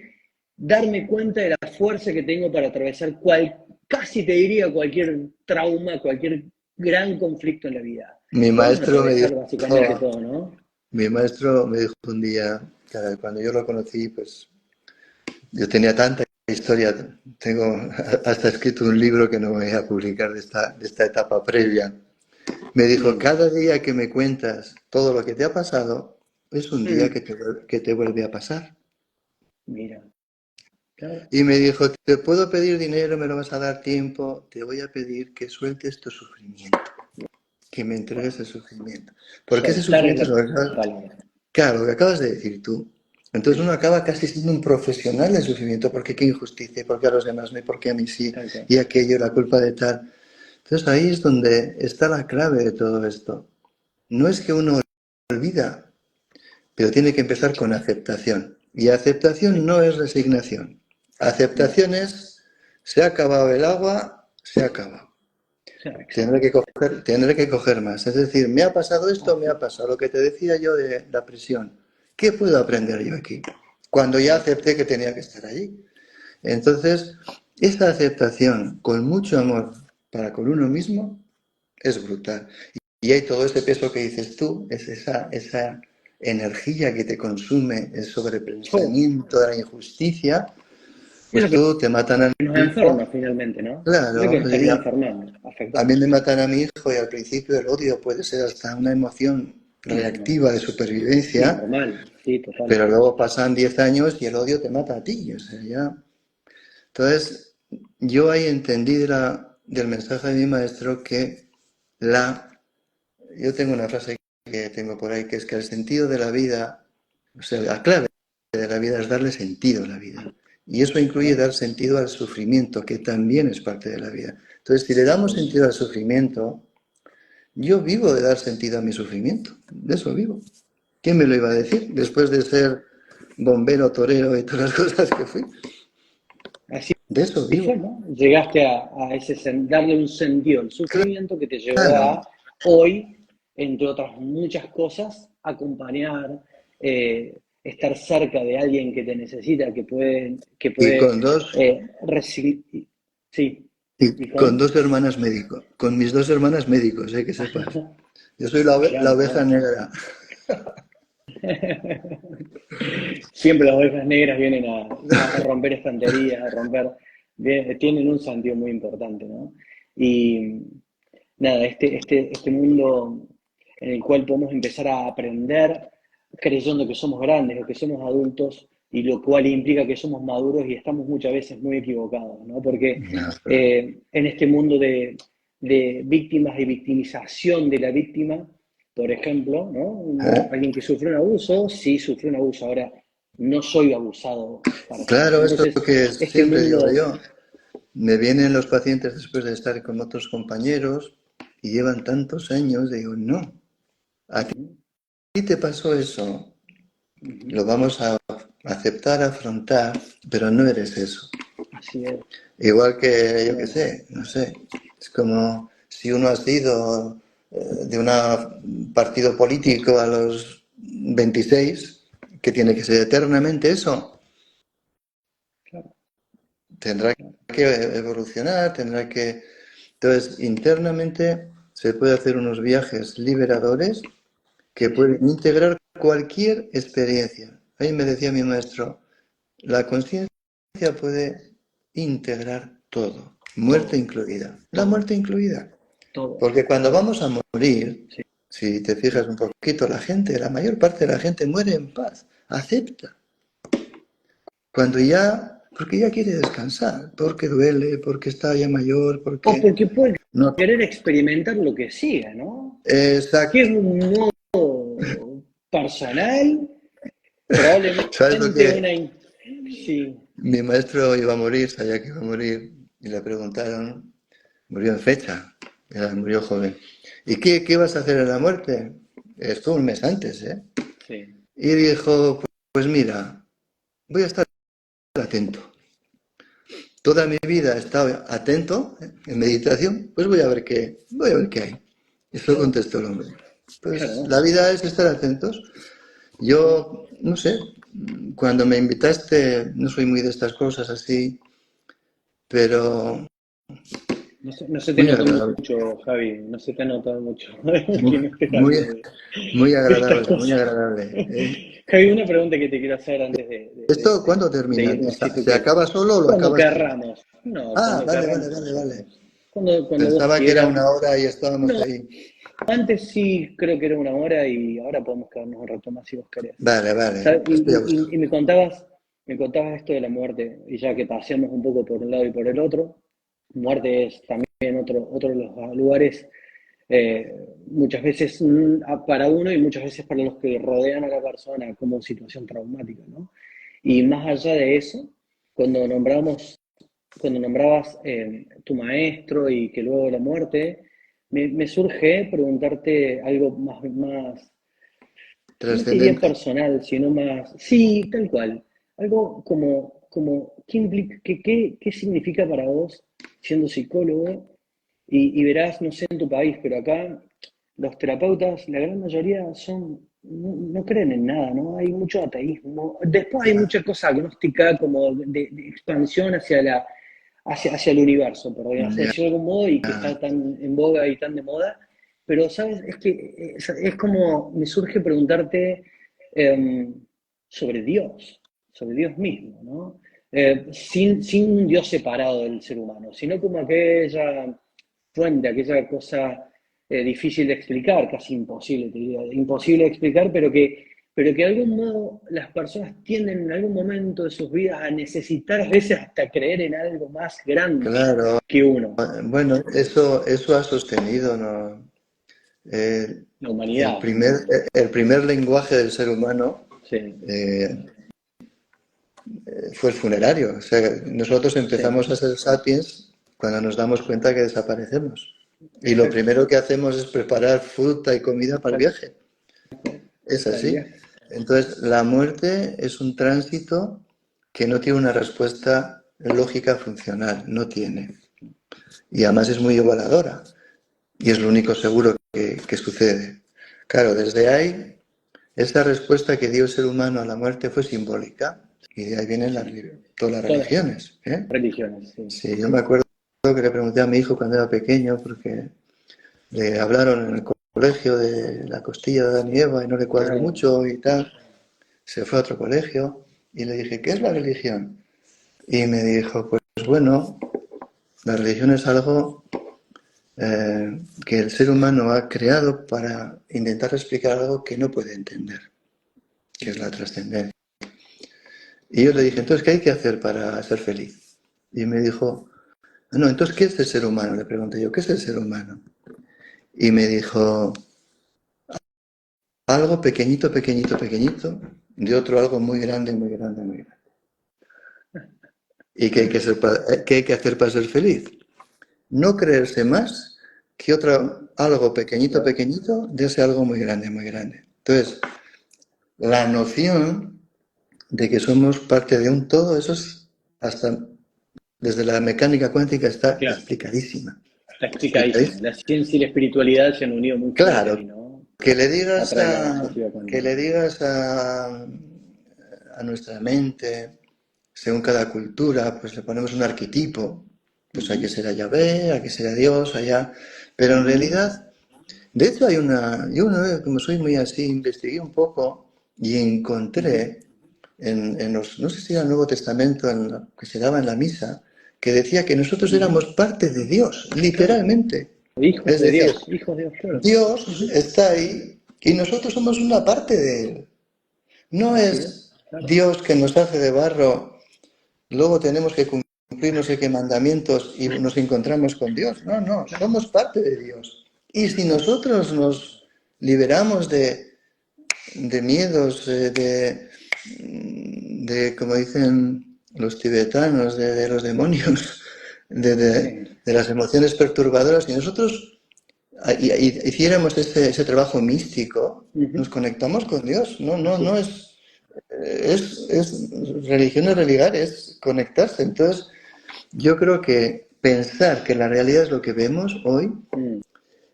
darme cuenta de la fuerza que tengo para atravesar casi te diría cualquier trauma, cualquier gran conflicto en la vida. Mi Podemos maestro me atravesar básicamente dijo, todo, ¿no? mi maestro me dijo un día, claro, cuando yo lo conocí, pues yo tenía tanta historia, tengo hasta escrito un libro que no voy a publicar de esta etapa previa. Me dijo, Mm, cada día que me cuentas todo lo que te ha pasado, es un día mm, que te vuelve a pasar. mira, claro. Y me dijo, te puedo pedir dinero, me lo vas a dar tiempo, te voy a pedir que sueltes tu sufrimiento, que me entregues Wow. el sufrimiento. Porque ese Soltar es sufrimiento es la lo que palabra. claro, lo que acabas de decir tú. Entonces uno acaba casi siendo un profesional del sufrimiento, porque qué injusticia, porque a los demás no, y porque a mí sí, Tal cual. y aquello, la culpa de tal. Entonces ahí es donde está la clave de todo esto. No es que uno olvida, pero tiene que empezar con aceptación. Y aceptación Sí, no es resignación. no. Aceptación es, se ha acabado el agua, se ha acabado. O sea, exacto. Tendré que coger más. Es decir, me ha pasado esto, me Así, ha pasado lo que te decía yo de la prisión. ¿Qué puedo aprender yo aquí? Cuando ya sí, acepté que tenía que estar allí. Entonces, esa aceptación con mucho amor para con uno mismo es brutal. Y hay todo ese peso que dices tú, es esa energía que te consume, el oh, sobrepensamiento de la injusticia, es pues lo que tú te matan a nos mi enferma hijo, finalmente, ¿no? Es lo que claro, nos termina enfermando, a mí afectando. me matan a mi hijo y al principio el odio puede ser hasta una emoción No, reactiva de sí, supervivencia, normal, sí, total. pero luego pasan 10 años y el odio te mata a ti. O sea, ya. Entonces, yo ahí entendí del mensaje de mi maestro que yo tengo una frase que tengo por ahí, que es que el sentido de la vida, o sea, la clave de la vida es darle sentido a la vida. Y eso incluye Claro, dar sentido al sufrimiento, que también es parte de la vida. Entonces, si le damos totalmente. sentido al sufrimiento, yo vivo de dar sentido a mi sufrimiento, de eso vivo. ¿Quién me lo iba a decir? Después de ser bombero, torero y todas las cosas que fui, Así de eso fue, vivo. ¿no? Llegaste a ese darle un sentido al sufrimiento que te llevó Claro. a hoy, entre otras muchas cosas, acompañar, estar cerca de alguien que te necesita, que Y puede con dos, recibir. Sí, y ¿y con con? dos hermanas médicos, con mis dos hermanas médicos, que sepas. Yo soy la Claro, oveja no. negra. Siempre las ovejas negras vienen a romper estanterías, a romper, tienen un sentido muy importante, ¿no? Y nada, este mundo en el cual podemos empezar a aprender creyendo que somos grandes o que somos adultos, y lo cual implica que somos maduros y estamos muchas veces muy equivocados, ¿no? Porque No. en este mundo de víctimas y victimización de la víctima, por ejemplo, ¿no? ¿Eh? Alguien que sufrió un abuso, sí sufrió un abuso, ahora no soy abusado para siempre. Claro, es lo Entonces, que este siempre digo mundo, yo. Me vienen los pacientes después de estar con otros compañeros y llevan tantos años, digo, no, a ujú, ti te pasó eso, ujú, lo vamos a aceptar, afrontar, pero no eres eso. así es, Igual que, yo qué bueno, sé, no sé, es como si uno ha sido de un partido político a los 26, que tiene que ser eternamente eso, claro, tendrá claro, que evolucionar, tendrá que... Entonces, internamente se puede hacer unos viajes liberadores que sí, sí, pueden integrar cualquier experiencia. Ahí me decía mi maestro, la conciencia puede integrar todo, muerte todo, incluida, la todo, muerte incluida. todo, Porque cuando todo, vamos a morir, sí, si te fijas un poquito, la mayor parte de la gente muere en paz, acepta. Cuando ya, porque ya quiere descansar, porque duele, porque está ya mayor, o porque porque puede no. querer experimentar lo que siga, ¿no? Si es Exacto. un modo personal, ¿Sabes lo probablemente que sí, mi maestro iba a morir, sabía que iba a morir, y le preguntaron, murió en fecha, murió joven. ¿Y qué vas a hacer en la muerte? Esto un mes antes, ¿eh? sí, Y dijo, pues mira, voy a estar atento. Toda mi vida he estado atento en meditación, pues voy a ver qué hay. Eso claro, contestó el hombre. Pues claro, la vida es estar atentos. sí, Yo, no sé, cuando me invitaste, no soy muy de estas cosas así, pero no se te Muy nota agradable. mucho, Javi, no se te nota mucho que Muy, no estés muy, hablando muy de estas agradable, muy cosas. agradable. Javi, una pregunta que te quiero hacer antes ¿Esto cuándo de termina? irnos, si tú ¿Se quieres. acaba solo o lo Cuando acabas tú? querramos, no, Ah, cuando vale, vale, querramos vale, vale. nosotros. Cuando vos Pensaba que era quieras. una hora y estábamos No, ahí. antes sí creo que era una hora y ahora podemos quedarnos un rato más si vos querés. Vale, vale, ¿Sabes? estoy a gusto. Y me contabas esto de la muerte, y ya que paseamos un poco por un lado y por el otro, muerte es también otro de los lugares, muchas veces para uno y muchas veces para los que rodean a la persona como situación traumática, ¿no? Y más allá de eso, cuando cuando nombrabas tu maestro y que luego la muerte, me surge preguntarte algo más, no te diría Trascendente. personal, sino más, sí, tal cual, algo como ¿qué implica, qué significa para vos siendo psicólogo? Y verás, no sé en tu país, pero acá los terapeutas, la gran mayoría no creen en nada, ¿no? Hay mucho ateísmo. Después hay Ah, mucha cosa agnóstica como de expansión hacia el universo, por ya, decirlo de algún modo, y que está tan en boga y tan de moda. Pero, ¿sabes? Es que es como me surge preguntarte em, sobre sobre Dios mismo, ¿no? Sin un Dios separado del ser humano, sino como aquella fuente, aquella cosa difícil de explicar, casi imposible, te diría, imposible de explicar, pero que de algún modo las personas tienden en algún momento de sus vidas a necesitar a veces hasta creer en algo más grande claro. que uno, Bueno, eso ha sostenido, ¿no? Eh, la humanidad. el primer lenguaje del ser humano Sí, eh, fue el funerario. O sea, nosotros sí, empezamos a ser sapiens cuando nos damos cuenta que desaparecemos. Y lo exacto, primero que hacemos es preparar fruta y comida para el tal, viaje. Es para el así. viaje. Entonces, la muerte es un tránsito que no tiene una respuesta lógica funcional, no tiene. Y además es muy igualadora. Y es lo único seguro que sucede. Claro, desde ahí, esa respuesta que dio el ser humano a la muerte fue simbólica. Y de ahí vienen Sí, todas las todas las religiones. ¿Eh? religiones, sí. Sí, yo me acuerdo que le pregunté a mi hijo cuando era pequeño, porque le hablaron en el colegio de la costilla de Adán y Eva y no le cuadró Ah, mucho y tal. Se fue a otro colegio y le dije, ¿qué es la religión? Y me dijo, pues bueno, la religión es algo que el ser humano ha creado para intentar explicar algo que no puede entender, que es la trascendencia. Y yo le dije, entonces, ¿qué hay que hacer para ser feliz? Y me dijo, no, entonces, ¿qué es el ser humano? Le pregunté yo, ¿qué es el ser humano? Y me dijo, algo pequeñito, pequeñito, pequeñito, de otro algo muy grande, muy grande, muy grande. ¿Y qué hay que hacer para ser feliz? No creerse más que otro algo pequeñito, claro. pequeñito, de ese algo muy grande, muy grande. Entonces, la noción de que somos parte de un todo, eso es hasta desde la mecánica cuántica está Claro, explicadísima. está explicadísimo. Explicadísima. La ciencia y la espiritualidad se han unido muy fuerte Claro, ahí, ¿no? que le A digas través de la a, filosofía que cuántica. le digas a nuestra mente, según cada cultura, pues le ponemos un arquetipo, pues aquí Ujú, será Yahvé, aquí será Dios, allá. Pero en ujú. realidad, de hecho hay como soy muy así, investigué un poco y Ujú. encontré no sé si era el Nuevo Testamento, que se daba en la misa, que decía que nosotros Ujú. éramos parte de Dios, Claro, literalmente. hijos Es de decir, Dios, claro. Dios Ujú. está ahí y nosotros somos una parte de Él. No Así es, es claro. Dios que nos hace de barro, luego tenemos que cumplir no sé qué mandamientos y nos encontramos con Dios. No, no, Claro, somos parte de Dios. Y si claro. nosotros nos liberamos de miedos, como dicen los tibetanos, de los demonios, Sí. de las emociones perturbadoras, y nosotros hiciéramos ese trabajo místico, Ujú. nos conectamos con Dios. No, no, Así no es. es religión es religar, es conectarse. Entonces, yo creo que pensar que la realidad es lo que vemos hoy Mm.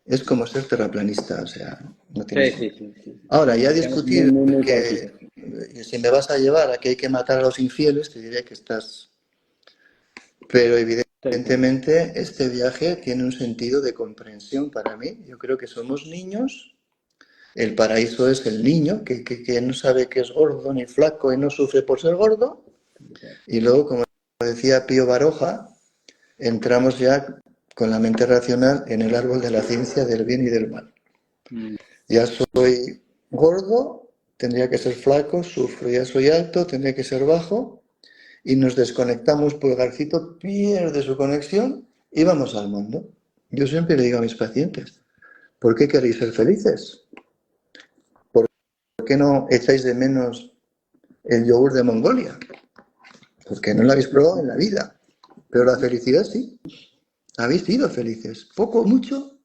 es como ser terraplanista, o sea, no tiene Sí, sí, sentido. sí, sí, sí. Ahora, ya Quedamos muy, discutir muy, muy que cortitos. si me vas a llevar a que hay que matar a los infieles, te diré que estás Pero tal cual. evidentemente este viaje tiene un sentido de comprensión para mí. Yo creo que somos niños. El paraíso es el niño que no sabe que es gordo ni flaco y no sufre por ser gordo. Y luego, como decía Pío Baroja, entramos ya con la mente racional en el árbol de la ciencia del bien y del mal. Mm, Ya soy gordo, tendría que ser flaco, sufro, ya soy alto, tendría que ser bajo, y nos desconectamos, pulgarcito pierde su conexión y vamos al mundo. Yo siempre le digo a mis pacientes, ¿por qué queréis ser felices? ¿Por qué no echáis de menos el yogur de Mongolia? Porque no lo habéis probado en la vida. Pero la felicidad sí. Habéis sido felices, poco o mucho,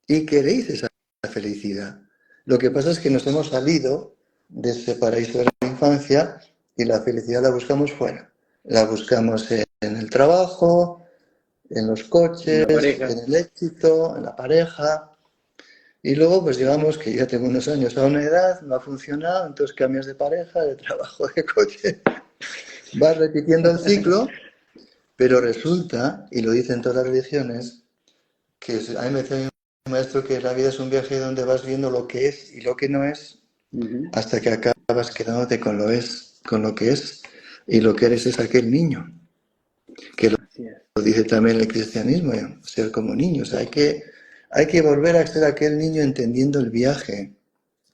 y queréis esa felicidad. Lo que pasa es que nos hemos salido de ese paraíso de la infancia y la felicidad la buscamos fuera. La buscamos en el trabajo, en los en coches, la pareja. en el éxito, en la pareja. Y luego pues digamos que ya tengo unos años a una edad, no ha funcionado, entonces cambias de pareja, de trabajo, de coche. Vas repitiendo el ciclo, pero resulta, y lo dicen todas las religiones, a mí me decía mi maestro que la vida es un viaje donde vas viendo lo que es y lo que no es Ujú. hasta que acabas quedándote con lo es, con lo que es, y lo que eres es aquel niño, que Así es. lo dice también el cristianismo, ser como niños. Hay que volver a ser aquel niño entendiendo el viaje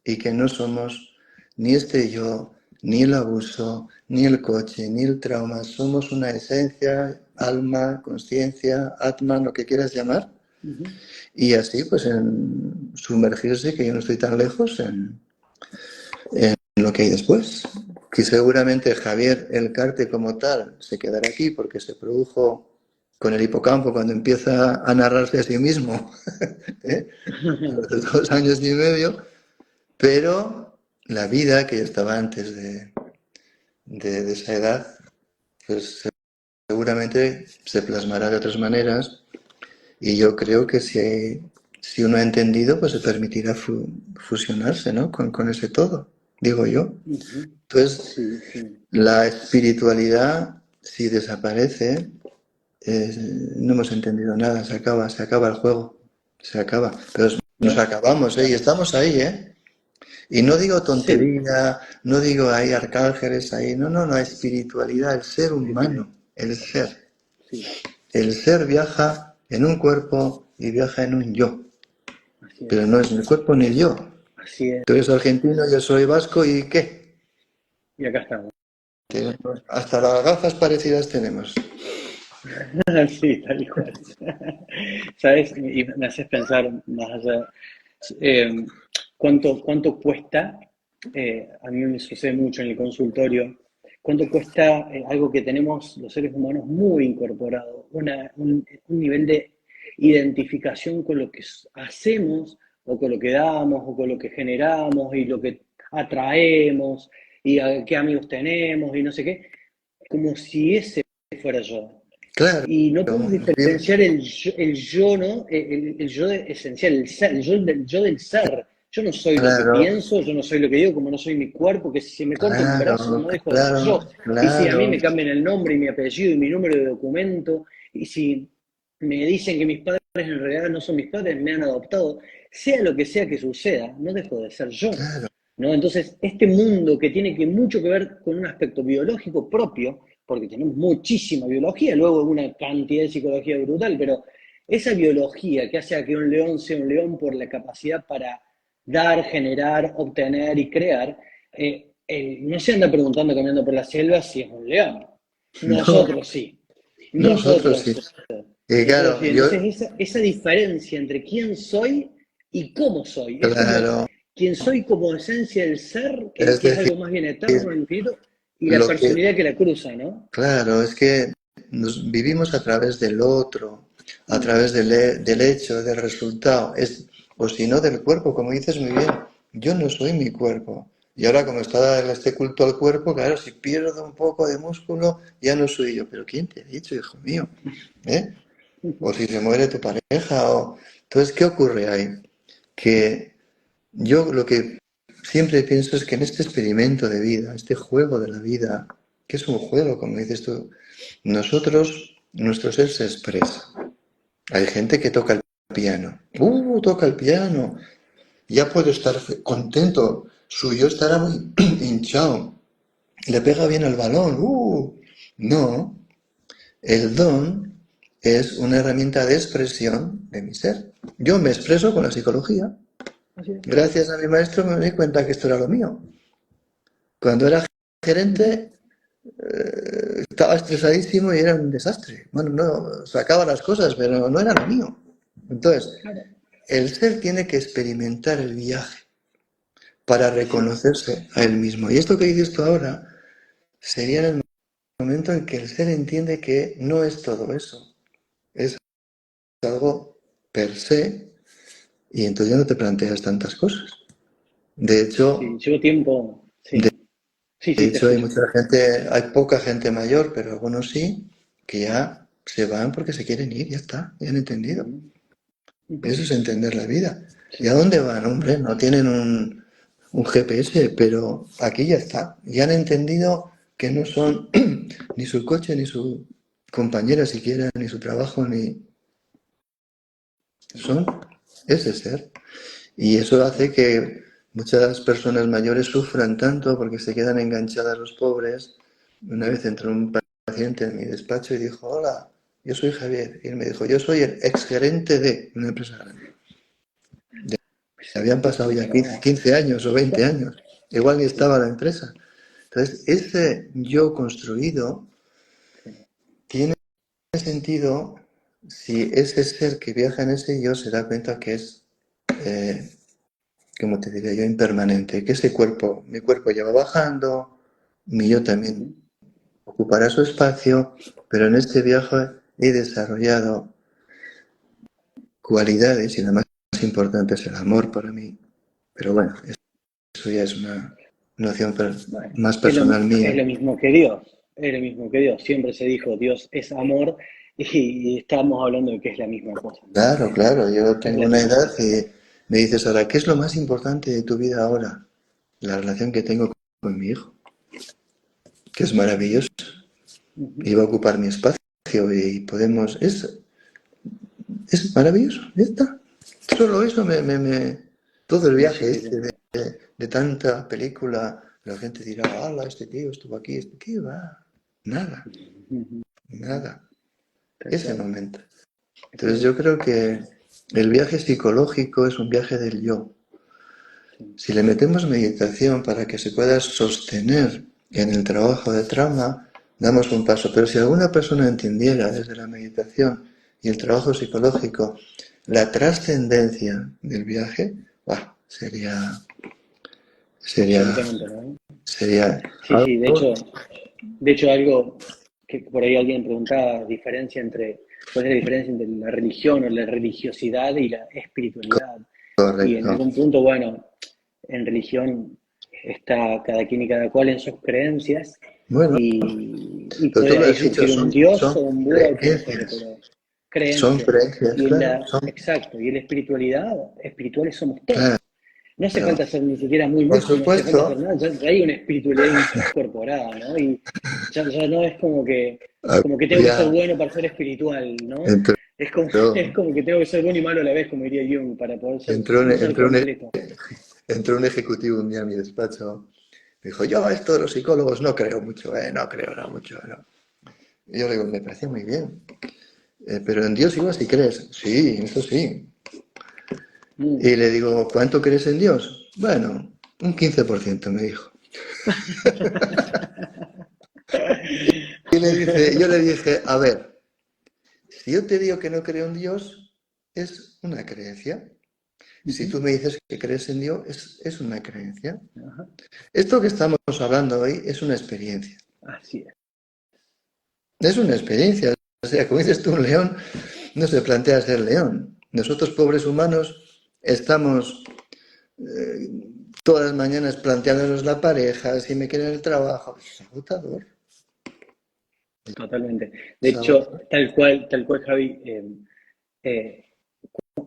y que no somos ni este yo, ni el abuso, ni el coche, ni el trauma. Somos una esencia, alma, conciencia, atman, lo que quieras llamar. Ujú. Y así, pues, en sumergirse, que yo no estoy tan lejos, en lo que hay después. Que seguramente Javier Elcarte como tal se quedará aquí porque se produjo con el hipocampo cuando empieza a narrarse a sí mismo, ¿eh? A los 2 años y medio, pero la vida que ya estaba antes de esa edad, pues seguramente se plasmará de otras maneras y yo creo que si uno ha entendido, pues se permitirá fusionarse, ¿no? Con ese todo, digo yo. Ujú. Entonces, Sí, sí. la espiritualidad, si desaparece, eh, no hemos entendido nada, se acaba el juego, se acaba. Pero nos No, acabamos, ¿eh? Y claro. estamos ahí, ¿eh? Y no digo Sí, tontería, no digo hay arcángeles ahí, no, no, la espiritualidad, el ser sí, sí, humano, el ser. sí, El ser viaja en un cuerpo y viaja en un yo, así es. pero no es ni el cuerpo ni el yo. Así es. Tú eres argentino, yo soy vasco, ¿y qué? Y acá estamos. Hasta las gafas parecidas tenemos. Sí, tal cual. ¿Sabes? Y me haces pensar más allá. eh, ¿cuánto cuesta? A mí me sucede mucho en el consultorio. ¿Cuánto cuesta algo que tenemos los seres humanos muy incorporado? Un nivel de identificación con lo que hacemos, o con lo que damos, o con lo que generamos, y lo que atraemos, y qué amigos tenemos, y no sé qué, como si ese fuera yo. Claro, Y no podemos diferenciar el yo, ¿no? El yo esencial, el ser, el yo del ser. Yo no soy lo que claro, pienso, yo no soy lo que digo, como no soy mi cuerpo, que si se me corta un brazo claro, no dejo de ser claro, yo. Y si a mí claro, me cambian el nombre y mi apellido y mi número de documento, y si me dicen que mis padres en realidad no son mis padres, me han adoptado, sea lo que sea que suceda, no dejo de ser yo. claro, ¿No? Entonces, este mundo que tiene mucho que ver con un aspecto biológico propio, porque tenemos muchísima biología, luego una cantidad de psicología brutal, pero esa biología que hace a que un león sea un león por la capacidad para dar, generar, obtener y crear, no se anda preguntando caminando por la selva si es un león. no, Nosotros sí. nosotros sí. Nosotros, Y nosotros claro, sí. Entonces, esa diferencia entre quién soy y cómo soy, es como claro, quien soy como esencia del ser, es que es decir, algo más bien eterno, infinito, y la lo que, personalidad que la cruza, ¿no? claro, es que nos vivimos a través del otro, a Mm, través del hecho, del resultado, o si no del cuerpo, como dices muy bien, yo no soy mi cuerpo. Y ahora como está este culto al cuerpo, claro, si pierdo un poco de músculo, ya no soy yo. Pero ¿quién te ha dicho, hijo mío? ¿Eh? O si se muere tu pareja, o... Entonces, ¿qué ocurre ahí? Que yo lo que siempre pienso es que en este experimento de vida, este juego de la vida, que es un juego, como dices tú, nosotros nuestro ser se expresa. Hay gente que toca el piano. Toca el piano. Ya puedo estar contento. Su yo estará muy hinchado. Le pega bien al balón. No. El don es una herramienta de expresión de mi ser. Yo me expreso con la psicología. Gracias a mi maestro me di cuenta que esto era lo mío. Cuando era gerente estaba estresadísimo y era un desastre. Bueno, no, sacaba las cosas, pero no era lo mío. Entonces, el ser tiene que experimentar el viaje para reconocerse a él mismo. Y esto que dices tú ahora sería en el momento en que el ser entiende que no es todo eso. Es algo per se y entonces ya no te planteas tantas cosas. De hecho, Sí, llevo tiempo, de, sí. Sí, de sí, te hecho hay escucho. mucha gente, hay poca gente mayor, pero algunos sí, que ya se van porque se quieren ir, ya está, ya han entendido. Ujú, ujú. Eso es entender la vida. ¿Y a Sí, dónde van, hombre? No tienen un GPS, pero aquí ya está. Ya han entendido que no son ni su coche, ni su compañera siquiera, ni su trabajo, ni son ese ser. Y eso hace que muchas personas mayores sufran tanto porque se quedan enganchadas los pobres. Una vez entró un paciente en mi despacho y dijo, hola, yo soy Javier. Y él me dijo, yo soy el exgerente de una empresa grande. Habían pasado ya no. 15 años o 20 años. Igual ni estaba la empresa. Entonces, ese yo construido Sí. tiene sentido si ese ser que viaja en ese yo se da cuenta que es, como te diría yo, impermanente, que ese cuerpo, mi cuerpo ya va bajando, mi yo también Ujú. ocupará su espacio, pero en este viaje he desarrollado cualidades y la más importante es el amor para mí. Pero bueno, eso ya es una noción Bueno, más personal es mía. lo mismo que Dios, es lo mismo que Dios. Siempre se dijo Dios es amor y estamos hablando de que es la misma cosa, ¿no? Claro, claro, yo Es tengo la una misma edad cosa. y me dices ahora, ¿qué es lo más importante de tu vida ahora? La relación que tengo con mi hijo, que es maravilloso Ujú. y va a ocupar mi espacio y podemos... Es maravilloso, ya está. Solo eso todo el Me viaje llena. este de tanta película, la gente dirá, ¡hala, este tío estuvo aquí! ¿Qué va? Nada, Ujú. nada. Tal Ese cual. momento. Ese Entonces es, yo creo que el viaje psicológico es un viaje del yo. sí. Si le metemos meditación para que se pueda sostener en el trabajo de trauma, damos un paso. Pero si alguna persona entendiera desde la meditación y el trabajo psicológico la trascendencia del viaje, ¡buah! sería, Absolutamente, ¿no? sería Sí, sí, algo. de hecho algo que por ahí alguien preguntaba, ¿cuál es la diferencia entre la religión o la religiosidad y la espiritualidad? Y en Correcto. algún punto, bueno, en religión está cada quien y cada cual en sus creencias Bueno, y pero tú puede lo ahí has dicho, surgir un Dios son o un Buda o quien fuere, creencias. pero Son creencias. creencias, Y en claro. la, Son, exacto, y en la espiritualidad, espirituales somos todos. claro. No hace falta ser ni siquiera muy Por mucho, no hace falta hacer supuesto, nada, ya hay una espiritualidad incorporada, ¿no? Y ya no es como que tengo que ser había, bueno para ser espiritual, ¿no? entró, Es como que tengo que ser bueno y malo a la vez, como diría Jung, para poder ser entró, un, un ser entró un completo. entró un ejecutivo un día a mi despacho. Me dijo, yo esto de los psicólogos no creo mucho, no creo no mucho. No. Y yo le digo, me parece muy bien. Pero en Dios igual si crees. Sí, eso sí. Mm. Y le digo, ¿cuánto crees en Dios? Bueno, un 15% me dijo. Yo le dije, a ver, si yo te digo que no creo en Dios, es una creencia. Si Ujú. tú me dices que crees en Dios, es una creencia. Ajá. Esto que estamos hablando hoy es una experiencia. Así es. Es una experiencia. O sea, como dices tú, un león no se plantea ser león. Nosotros, pobres humanos, estamos todas las mañanas planteándonos la pareja, si me quieren el trabajo. Es agotador. Totalmente. De Es hecho, agotador. tal cual, Javi, eh,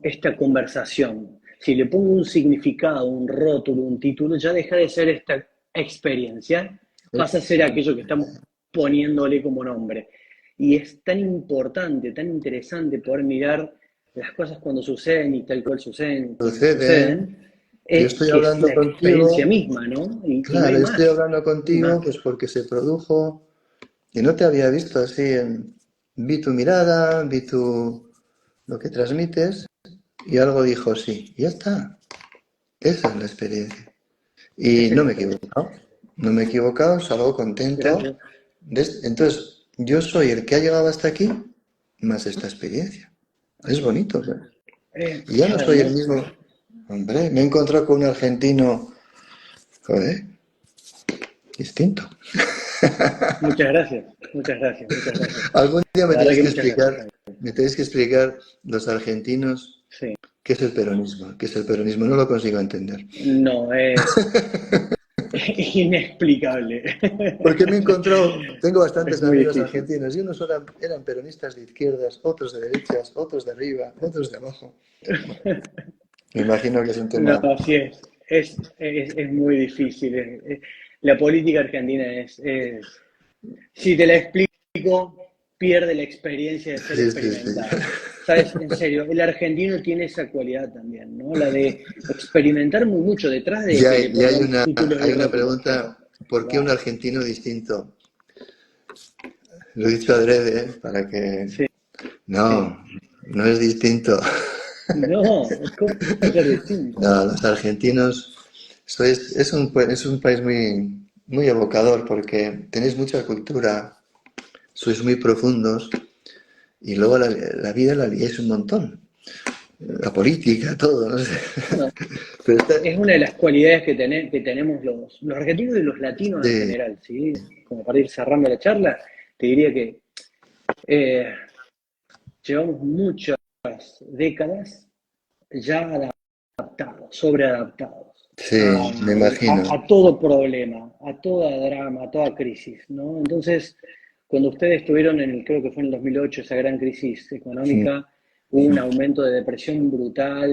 esta conversación, si le pongo un significado, un rótulo, un título, ya deja de ser esta experiencia, pasa a ser aquello que estamos poniéndole como nombre. Y es tan importante, tan interesante poder mirar las cosas cuando suceden y tal cual suceden cuando Sucede, suceden, yo es estoy que es hablando la experiencia contigo, misma, ¿no? Y no claro, hay estoy más, hablando contigo más. pues porque se produjo, y no te había visto así, vi tu mirada, lo que transmites, y algo dijo sí, y ya está, esa es la experiencia. Y Esa es no la me he experiencia. equivocado, no me he equivocado, salgo contento. Gracias. Entonces, yo soy el que ha llegado hasta aquí, más esta experiencia. Es Así es. bonito, ¿no? Y ya Es no soy el hermoso. mismo. Hombre, me he encontrado con un argentino, joder, distinto. Muchas gracias, muchas gracias, muchas gracias. Algún día La verdad que muchas gracias, Javi. me tenéis que explicar los argentinos Sí. qué es el peronismo, qué es el peronismo. No lo consigo entender. No, es inexplicable. Porque me he encontrado, tengo Es bastantes muy amigos difícil. argentinos y unos eran peronistas de izquierdas, otros de derechas, otros de arriba, otros de abajo. Me imagino que es un No, tema. sí es muy difícil. La política argentina si te la explico, pierde la experiencia de ser Sí, sí, sí. experimentada. ¿Sabes? En serio, el argentino tiene esa cualidad también, ¿no? La de experimentar muy mucho detrás de que le Y pongamos títulos y hay una rótulos, pregunta, pero ¿por qué un wow. argentino distinto? Lo he dicho adrede, ¿eh? Para que... Sí. No, no es distinto. No, ¿cómo va a ser distinto? No, los argentinos es un país muy evocador porque tenéis mucha cultura, sois muy profundos y luego la vida la liáis un montón. La política, todo, no sé. Bueno, Pero es una de las cualidades que tenemos los argentinos y los latinos en sí, general, ¿sí? Como para ir cerrando la charla, te diría que eh, llevamos muchas décadas ya adaptados, sobreadaptados sí, me imagino. a todo problema, a toda drama, a toda crisis, ¿no? Entonces, cuando ustedes estuvieron creo que fue en el 2008, esa gran crisis económica, hubo un aumento de depresión brutal,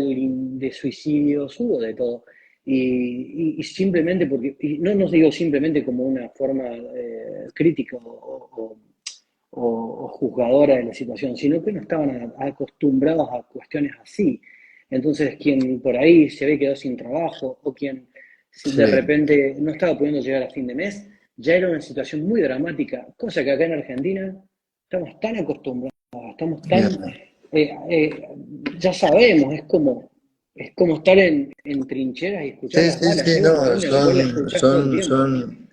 de suicidios, hubo de todo. Y simplemente porque, y no nos digo simplemente como una forma crítica o juzgadora de la situación, sino que no estaban acostumbrados a cuestiones así. Entonces, quien por ahí se ve quedó sin trabajo o quien de Sí, repente no estaba pudiendo llegar a fin de mes, ya era una situación muy dramática, cosa que acá en Argentina estamos tan acostumbrados, estamos ya. tan, eh, eh, ya sabemos, es como estar en trincheras y escuchar Sí, las sí, balas, sí, llega un no, momento en el cual la escuchás todo el tiempo.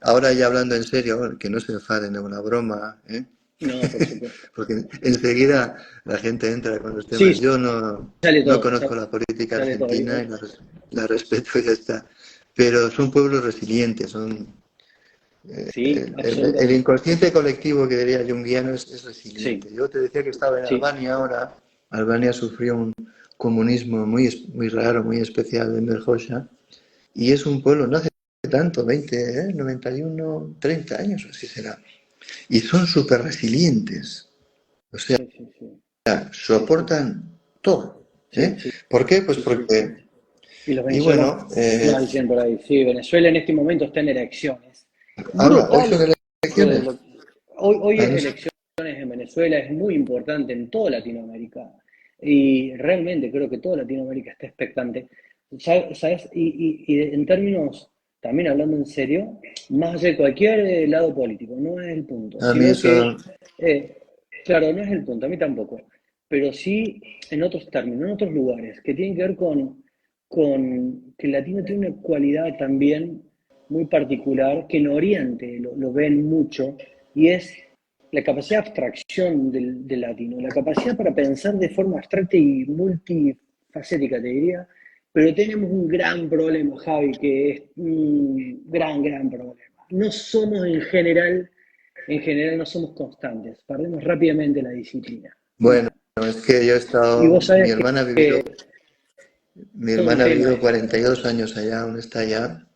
ahora ya hablando en serio, que no se enfaden de una broma, ¿eh? No, por supuesto. Porque enseguida la gente entra con los Sí, temas. Yo no, sale no todo, conozco la política sale todo. argentina y la respeto y ya está. Pero son pueblos resilientes, Sí, el absolutamente. inconsciente colectivo que diría junguiano es resiliente. Sí, Yo te decía que estaba en sí, Albania ahora. Albania sufrió un comunismo muy raro, muy especial en Merjosa. Y es un pueblo, no hace tanto, 20, 91, 30 años, así será. Y son súper resilientes. O sea, sí, sí, sí, sí, sí, soportan todo. sí, sí, ¿Por qué? Pues sí, sí, sí. porque, Y los y venezolanos bueno, dicen por ahí, sí, Venezuela en este momento está en elecciones. hoy son Brutal elecciones. hoy Ah, es no sé. elecciones en Venezuela, es muy importante en toda Latinoamérica. Y realmente creo que toda Latinoamérica está expectante. ¿Sabes? Y en términos, también hablando en serio, más allá de cualquier lado político, no es el punto, A mí sino eso, que, claro, no es el punto, a mí tampoco, pero sí en otros términos, en otros lugares, que tienen que ver con que el latino tiene una cualidad también muy particular, que en Oriente lo ven mucho, y es la capacidad de abstracción del latino, la capacidad para pensar de forma abstracta y multifacética, te diría, pero tenemos un gran problema, Javi, que es un gran problema. No somos en general no somos constantes, perdemos rápidamente la disciplina. bueno, es que yo he Y estado, vos sabés que mi todo un hermana ha tema vivido esto. 42 años allá, aún está allá,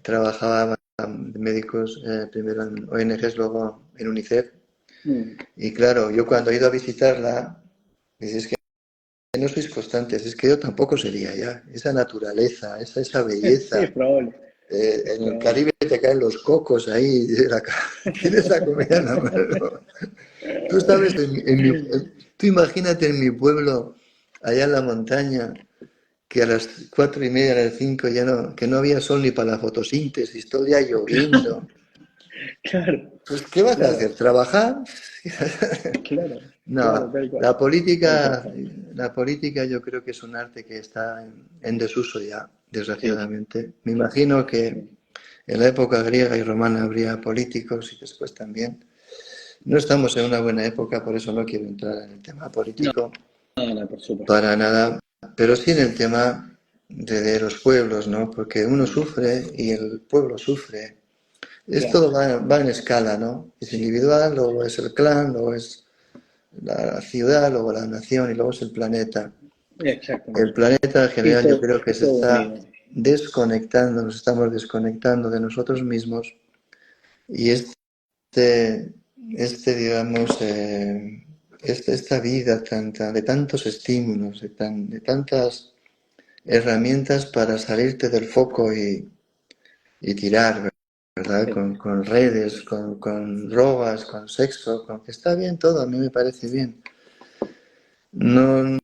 trabajaba de médicos, primero en ONGs, luego en UNICEF. Mm. Y claro, yo cuando he ido a visitarla, dices que no sois constantes, es que yo tampoco sería ya. Esa naturaleza, esa Sí, es belleza. probable, es En el probable. Caribe te caen los cocos ahí, tienes la comida en la mano. Tú sabes, tú imagínate en mi pueblo, allá en la montaña, que a las 4:30, a las 5 ya no, que no había sol ni para la fotosíntesis, todo el día lloviendo. Claro, Pues, ¿qué vas a claro, hacer? ¿Trabajar? claro, claro, No, tal cual, la tal cual, política, tal cual. la política yo creo que es un arte que está en desuso ya, Sí, desgraciadamente. Me imagino que sí. en la época griega y romana habría políticos y después también. No estamos en una buena época, por eso no quiero entrar en el tema No, político no, por supuesto. para nada, pero sí en el tema de los pueblos, ¿no? Porque uno sufre y el pueblo sufre. Claro, Esto va en escala, ¿no? Es sí, individual, luego es el clan, luego es la ciudad, luego la nación y luego es el planeta. El exactamente. planeta en Sí, general yo creo que se todo está unido. desconectando, nos estamos desconectando de nosotros mismos y digamos, esta vida tanta, de tantos estímulos, de tantas herramientas para salirte del foco y tirar, ¿verdad? Sí. Con redes, con drogas, con sexo, con que está bien todo, a mí me parece bien. No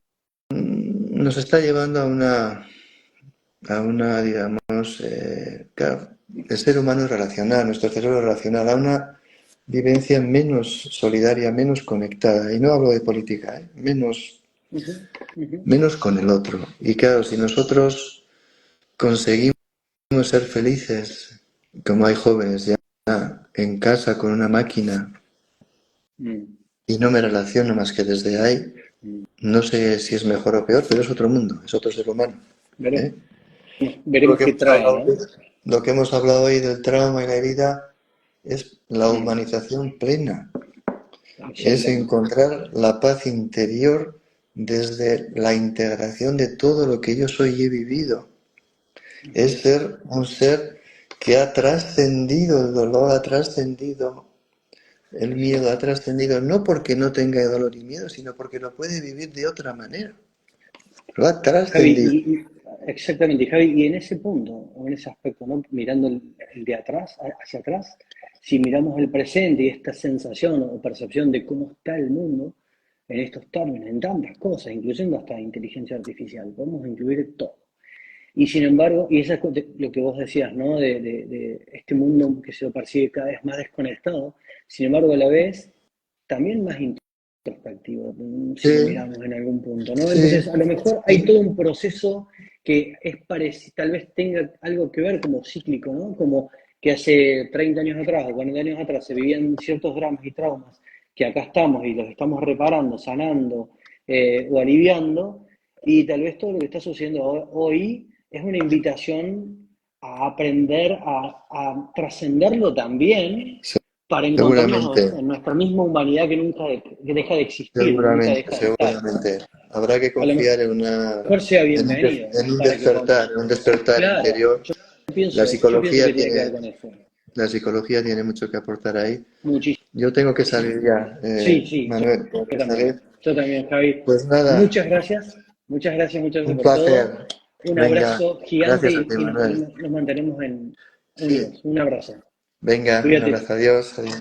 nos está llevando a una, digamos, claro, el ser humano es relacional, nuestro cerebro es relacional, a una vivencia menos solidaria, menos conectada. Y no hablo de política, Ujú, ujú. menos con el otro. Y claro, si nosotros conseguimos ser felices, como hay jóvenes ya en casa con una máquina, Mm, y no me relaciono más que desde ahí, mm. no sé si es mejor o peor, pero es otro mundo, es otro ser humano. ¿Eh? Lo Veremos que qué hemos trae, hablado, ¿no? lo que hemos hablado hoy del trauma y la herida es la Mm, humanización plena, es absolutamente. encontrar la paz interior desde la integración de todo lo que yo soy y he vivido. Es Ujú. ser un ser que ha trascendido el dolor, ha trascendido el miedo, ha trascendido no porque no tenga dolor y miedo, sino porque lo puede vivir de otra manera. Lo ha Javi, trascendido. exactamente, Javi, y en ese punto, o en ese aspecto, ¿no? Mirando el de atrás, hacia atrás, si miramos el presente y esta sensación o percepción de cómo está el mundo en estos términos, en tantas cosas, incluyendo hasta inteligencia artificial, podemos incluir todo. Y sin embargo, y eso es lo que vos decías, ¿no? De este mundo que se lo percibe cada vez más desconectado, sin embargo, a la vez, también más introspectivo, si lo Sí, miramos en algún punto, ¿no? Entonces, sí, a lo mejor hay todo un proceso que es parecido, tal vez tenga algo que ver como cíclico, ¿no? Como que hace 30 años atrás o 40 años atrás se vivían ciertos dramas y traumas que acá estamos y los estamos reparando, sanando o aliviando, y tal vez todo lo que está sucediendo hoy es una invitación a aprender a trascenderlo también para encontrarnos seguramente. en nuestra misma humanidad que nunca que deja de existir, nunca Seguramente, deja de estar. seguramente. Habrá que A lo confiar en una, mejor sea en un, des- bienvenido en un para que despertar, podamos. en un despertar Claro, interior. La yo pienso que psicología tiene que ver tiene, con eso. la psicología tiene mucho que aportar ahí. Muchísimo. Yo tengo que salir ya, Sí, sí, Manuel, tengo que salir. yo también, Javi. Pues nada, Muchas gracias, muchas gracias un por todo. placer. Un Venga, abrazo gigante gracias a ti, y Manuel. nos mantenemos Sí, unidos. Un abrazo. venga, un Cuídate. abrazo, adiós. Adiós.